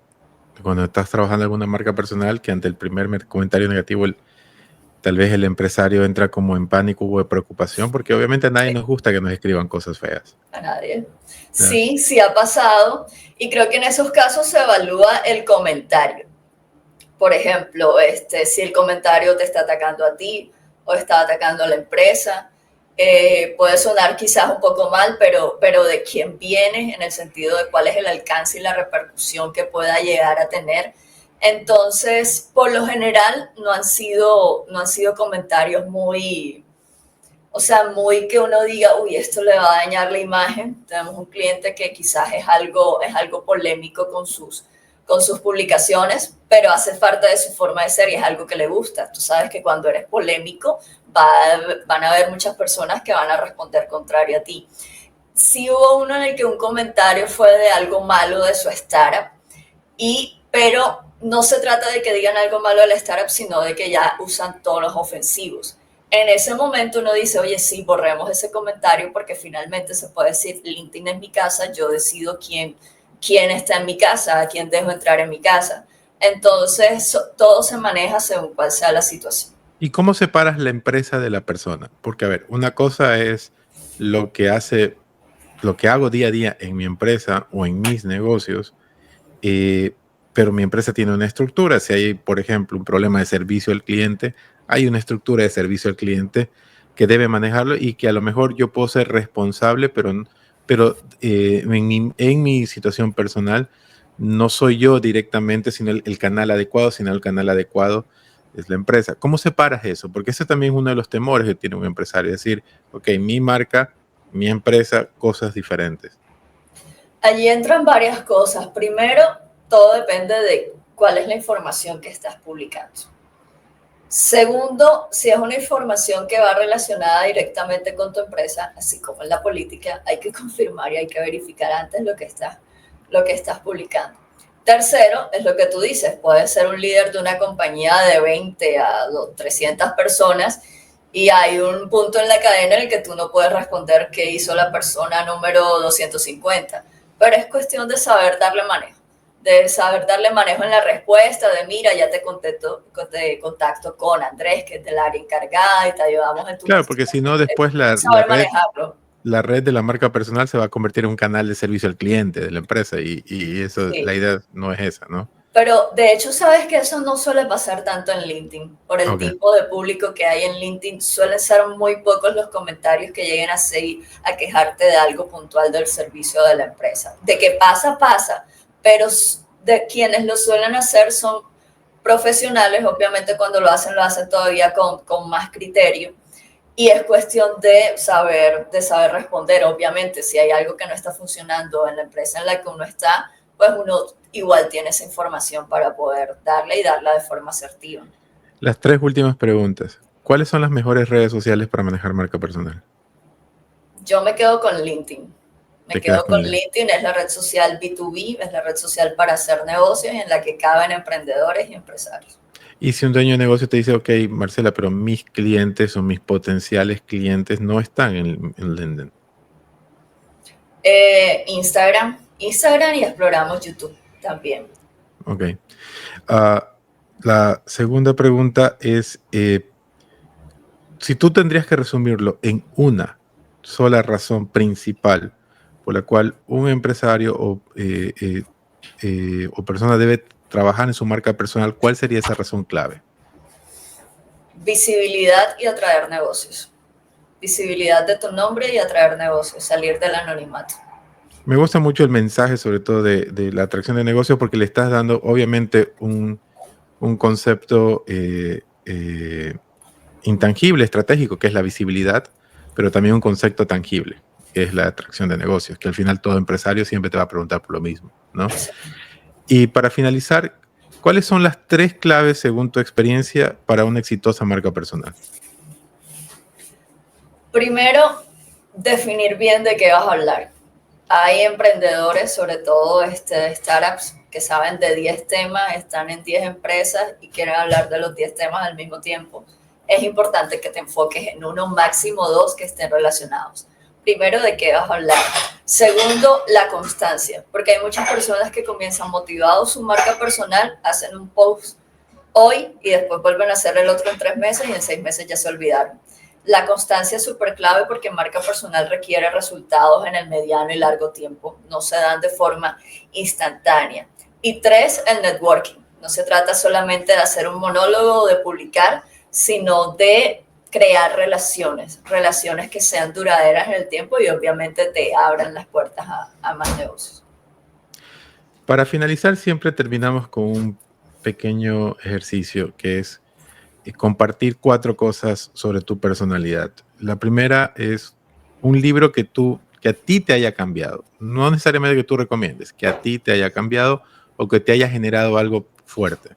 cuando estás trabajando en alguna marca personal, que ante el primer comentario negativo, tal vez el empresario entra como en pánico o de preocupación? Porque obviamente a nadie nos gusta que nos escriban cosas feas. A nadie. Ya. Sí, sí ha pasado. Y creo que en esos casos se evalúa el comentario. Por ejemplo, si el comentario te está atacando a ti o está atacando a la empresa, puede sonar quizás un poco mal, pero de quién viene, en el sentido de cuál es el alcance y la repercusión que pueda llegar a tener. Entonces, por lo general, no han sido comentarios muy, o sea, muy que uno diga, uy, esto le va a dañar la imagen. Tenemos un cliente que quizás es algo polémico con sus publicaciones, pero hace parte de su forma de ser y es algo que le gusta. Tú sabes que cuando eres polémico van a haber muchas personas que van a responder contrario a ti. Sí hubo uno en el que un comentario fue de algo malo de su startup, pero no se trata de que digan algo malo de la startup, sino de que ya usan tonos ofensivos. En ese momento uno dice, oye, sí, borremos ese comentario porque finalmente se puede decir, LinkedIn es mi casa, yo decido quién está en mi casa, a quién dejo entrar en mi casa. Entonces, todo se maneja según cuál sea la situación. ¿Y cómo separas la empresa de la persona? Porque, a ver, una cosa es lo que hago día a día en mi empresa o en mis negocios, pero mi empresa tiene una estructura. Si hay, por ejemplo, un problema de servicio al cliente, hay una estructura de servicio al cliente que debe manejarlo y que a lo mejor yo puedo ser responsable, pero en mi situación personal no soy yo directamente sino el canal adecuado, sino el canal adecuado es la empresa. ¿Cómo separas eso? Porque ese también es uno de los temores que tiene un empresario, es decir, ok, mi marca, mi empresa, cosas diferentes. Allí entran varias cosas. Primero, todo depende de cuál es la información que estás publicando. Segundo, si es una información que va relacionada directamente con tu empresa, así como en la política, hay que confirmar y hay que verificar antes lo que estás publicando. Tercero, es lo que tú dices, puedes ser un líder de una compañía de 20 a 300 personas y hay un punto en la cadena en el que tú no puedes responder qué hizo la persona número 250, pero es cuestión de saber darle manejo en la respuesta, de mira, ya te contacto con Andrés, que es del área encargada y te ayudamos en tu... Claro, porque si no, después la red de la marca personal se va a convertir en un canal de servicio al cliente de la empresa y eso, Sí. La idea no es esa, ¿no? Pero de hecho, sabes que eso no suele pasar tanto en LinkedIn. Por el tipo de público que hay en LinkedIn, suelen ser muy pocos los comentarios que lleguen a quejarte de algo puntual del servicio de la empresa. De que pasa, pero de quienes lo suelen hacer son profesionales. Obviamente cuando lo hacen todavía con más criterio. Y es cuestión de saber responder. Obviamente, si hay algo que no está funcionando en la empresa en la que uno está, pues uno igual tiene esa información para poder darla de forma asertiva. Las 3 últimas preguntas. ¿Cuáles son las mejores redes sociales para manejar marca personal? Yo me quedo con LinkedIn. LinkedIn, es la red social B2B, es la red social para hacer negocios en la que caben emprendedores y empresarios. Y si un dueño de negocio te dice, ok, Marcela, pero mis clientes o mis potenciales clientes no están en LinkedIn. Instagram y exploramos YouTube también. Ok. La segunda pregunta es, si tú tendrías que resumirlo en una sola razón principal por la cual un empresario o persona debe trabajar en su marca personal, ¿cuál sería esa razón clave? Visibilidad y atraer negocios. Visibilidad de tu nombre y atraer negocios, salir del anonimato. Me gusta mucho el mensaje, sobre todo de la atracción de negocios, porque le estás dando, obviamente, un concepto intangible, estratégico, que es la visibilidad, pero también un concepto tangible, que es la atracción de negocios, que al final todo empresario siempre te va a preguntar por lo mismo, ¿no? Y para finalizar, ¿cuáles son las 3 claves, según tu experiencia, para una exitosa marca personal? Primero, definir bien de qué vas a hablar. Hay emprendedores, sobre todo de startups, que saben de 10 temas, están en 10 empresas y quieren hablar de los 10 temas al mismo tiempo. Es importante que te enfoques en uno, máximo 2 que estén relacionados. Primero, de qué vas a hablar. Segundo, la constancia, porque hay muchas personas que comienzan motivados su marca personal, hacen un post hoy y después vuelven a hacer el otro en 3 meses y en 6 meses ya se olvidaron. La constancia es súper clave porque marca personal requiere resultados en el mediano y largo tiempo, no se dan de forma instantánea. Y 3, el networking. No se trata solamente de hacer un monólogo o de publicar, sino de crear relaciones que sean duraderas en el tiempo y obviamente te abran las puertas a más negocios. Para finalizar, siempre terminamos con un pequeño ejercicio que es compartir 4 cosas sobre tu personalidad. La primera es un libro que a ti te haya cambiado. No necesariamente que tú recomiendes, que a ti te haya cambiado o que te haya generado algo fuerte.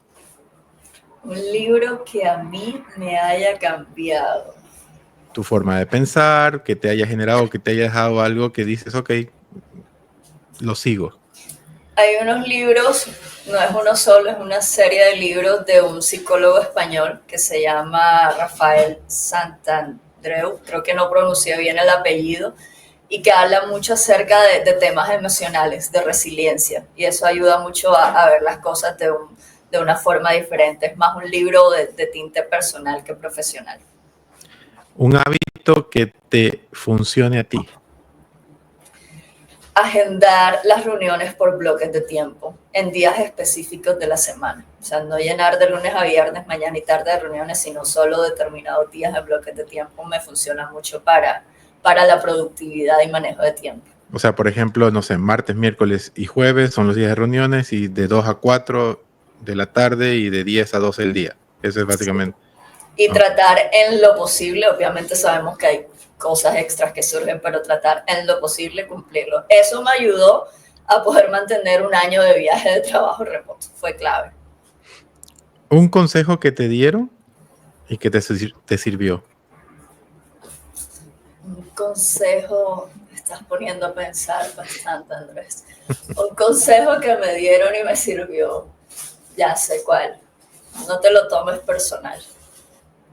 Un libro que a mí me haya cambiado. Tu forma de pensar, que te haya generado, que te haya dejado algo que dices, ok, lo sigo. Hay unos libros, no es uno solo, es una serie de libros de un psicólogo español que se llama Rafael Santandreu, creo que no pronuncié bien el apellido, y que habla mucho acerca de temas emocionales, de resiliencia, y eso ayuda mucho a ver las cosas de una forma diferente. Es más un libro de tinte personal que profesional. Un hábito que te funcione a ti. Agendar las reuniones por bloques de tiempo en días específicos de la semana. O sea, no llenar de lunes a viernes, mañana y tarde de reuniones, sino solo determinados días de bloques de tiempo me funciona mucho para la productividad y manejo de tiempo. O sea, por ejemplo, no sé, martes, miércoles y jueves son los días de reuniones y de 2 a 4 de la tarde y de 10 a 12 del día. Eso es básicamente. Sí. Y tratar en lo posible, obviamente sabemos que hay cosas extras que surgen, pero tratar en lo posible cumplirlo. Eso me ayudó a poder mantener un año de viaje de trabajo remoto. Fue clave. Un consejo que te dieron y que te sirvió. Un consejo, me estás poniendo a pensar bastante, Andrés. Un consejo que me dieron y me sirvió, ya sé cuál. No te lo tomes personal.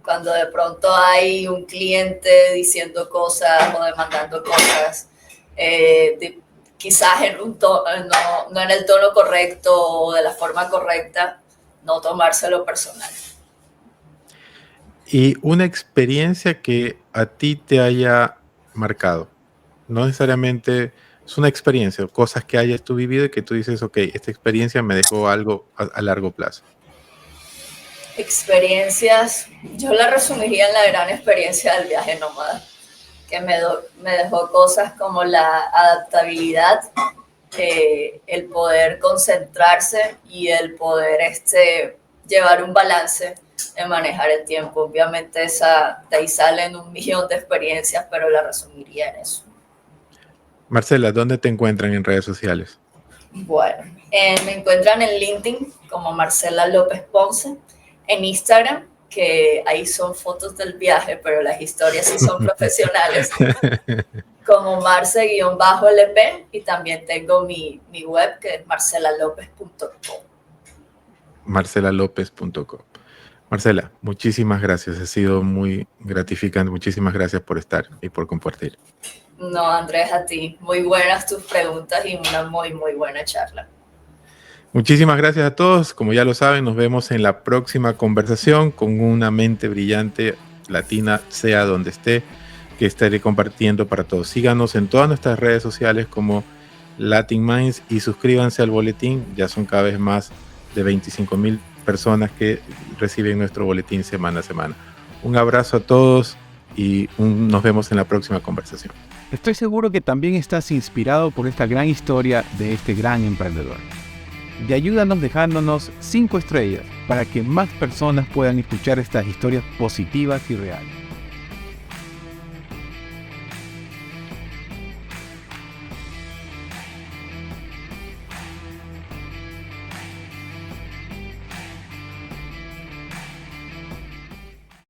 Cuando de pronto hay un cliente diciendo cosas o demandando cosas, quizás en no en el tono correcto o de la forma correcta, no tomárselo personal. Y una experiencia que a ti te haya marcado. No necesariamente es una experiencia, cosas que hayas tú vivido y que tú dices, ok, esta experiencia me dejó algo a largo plazo. Experiencias, yo la resumiría en la gran experiencia del viaje nómada, que me dejó cosas como la adaptabilidad, el poder concentrarse y el poder llevar un balance en manejar el tiempo. Obviamente de ahí salen 1.000.000 de experiencias, pero la resumiría en eso. Marcela, ¿dónde te encuentran en redes sociales? Bueno, me encuentran en LinkedIn como Marcela López Ponce, en Instagram, que ahí son fotos del viaje, pero las historias sí son profesionales, como marce-lp, y también tengo mi web, que es marcelalopez.com. marcelalopez.com. Marcela, muchísimas gracias. Ha sido muy gratificante. Muchísimas gracias por estar y por compartir. No, Andrés, a ti. Muy buenas tus preguntas y una muy, muy buena charla. Muchísimas gracias a todos. Como ya lo saben, nos vemos en la próxima conversación con una mente brillante latina, sea donde esté, que estaré compartiendo para todos. Síganos en todas nuestras redes sociales como Latin Minds y suscríbanse al boletín. Ya son cada vez más de 25,000 personas que reciben nuestro boletín semana a semana. Un abrazo a todos y nos vemos en la próxima conversación. Estoy seguro que también estás inspirado por esta gran historia de este gran emprendedor. y ayúdanos dejándonos 5 estrellas para que más personas puedan escuchar estas historias positivas y reales.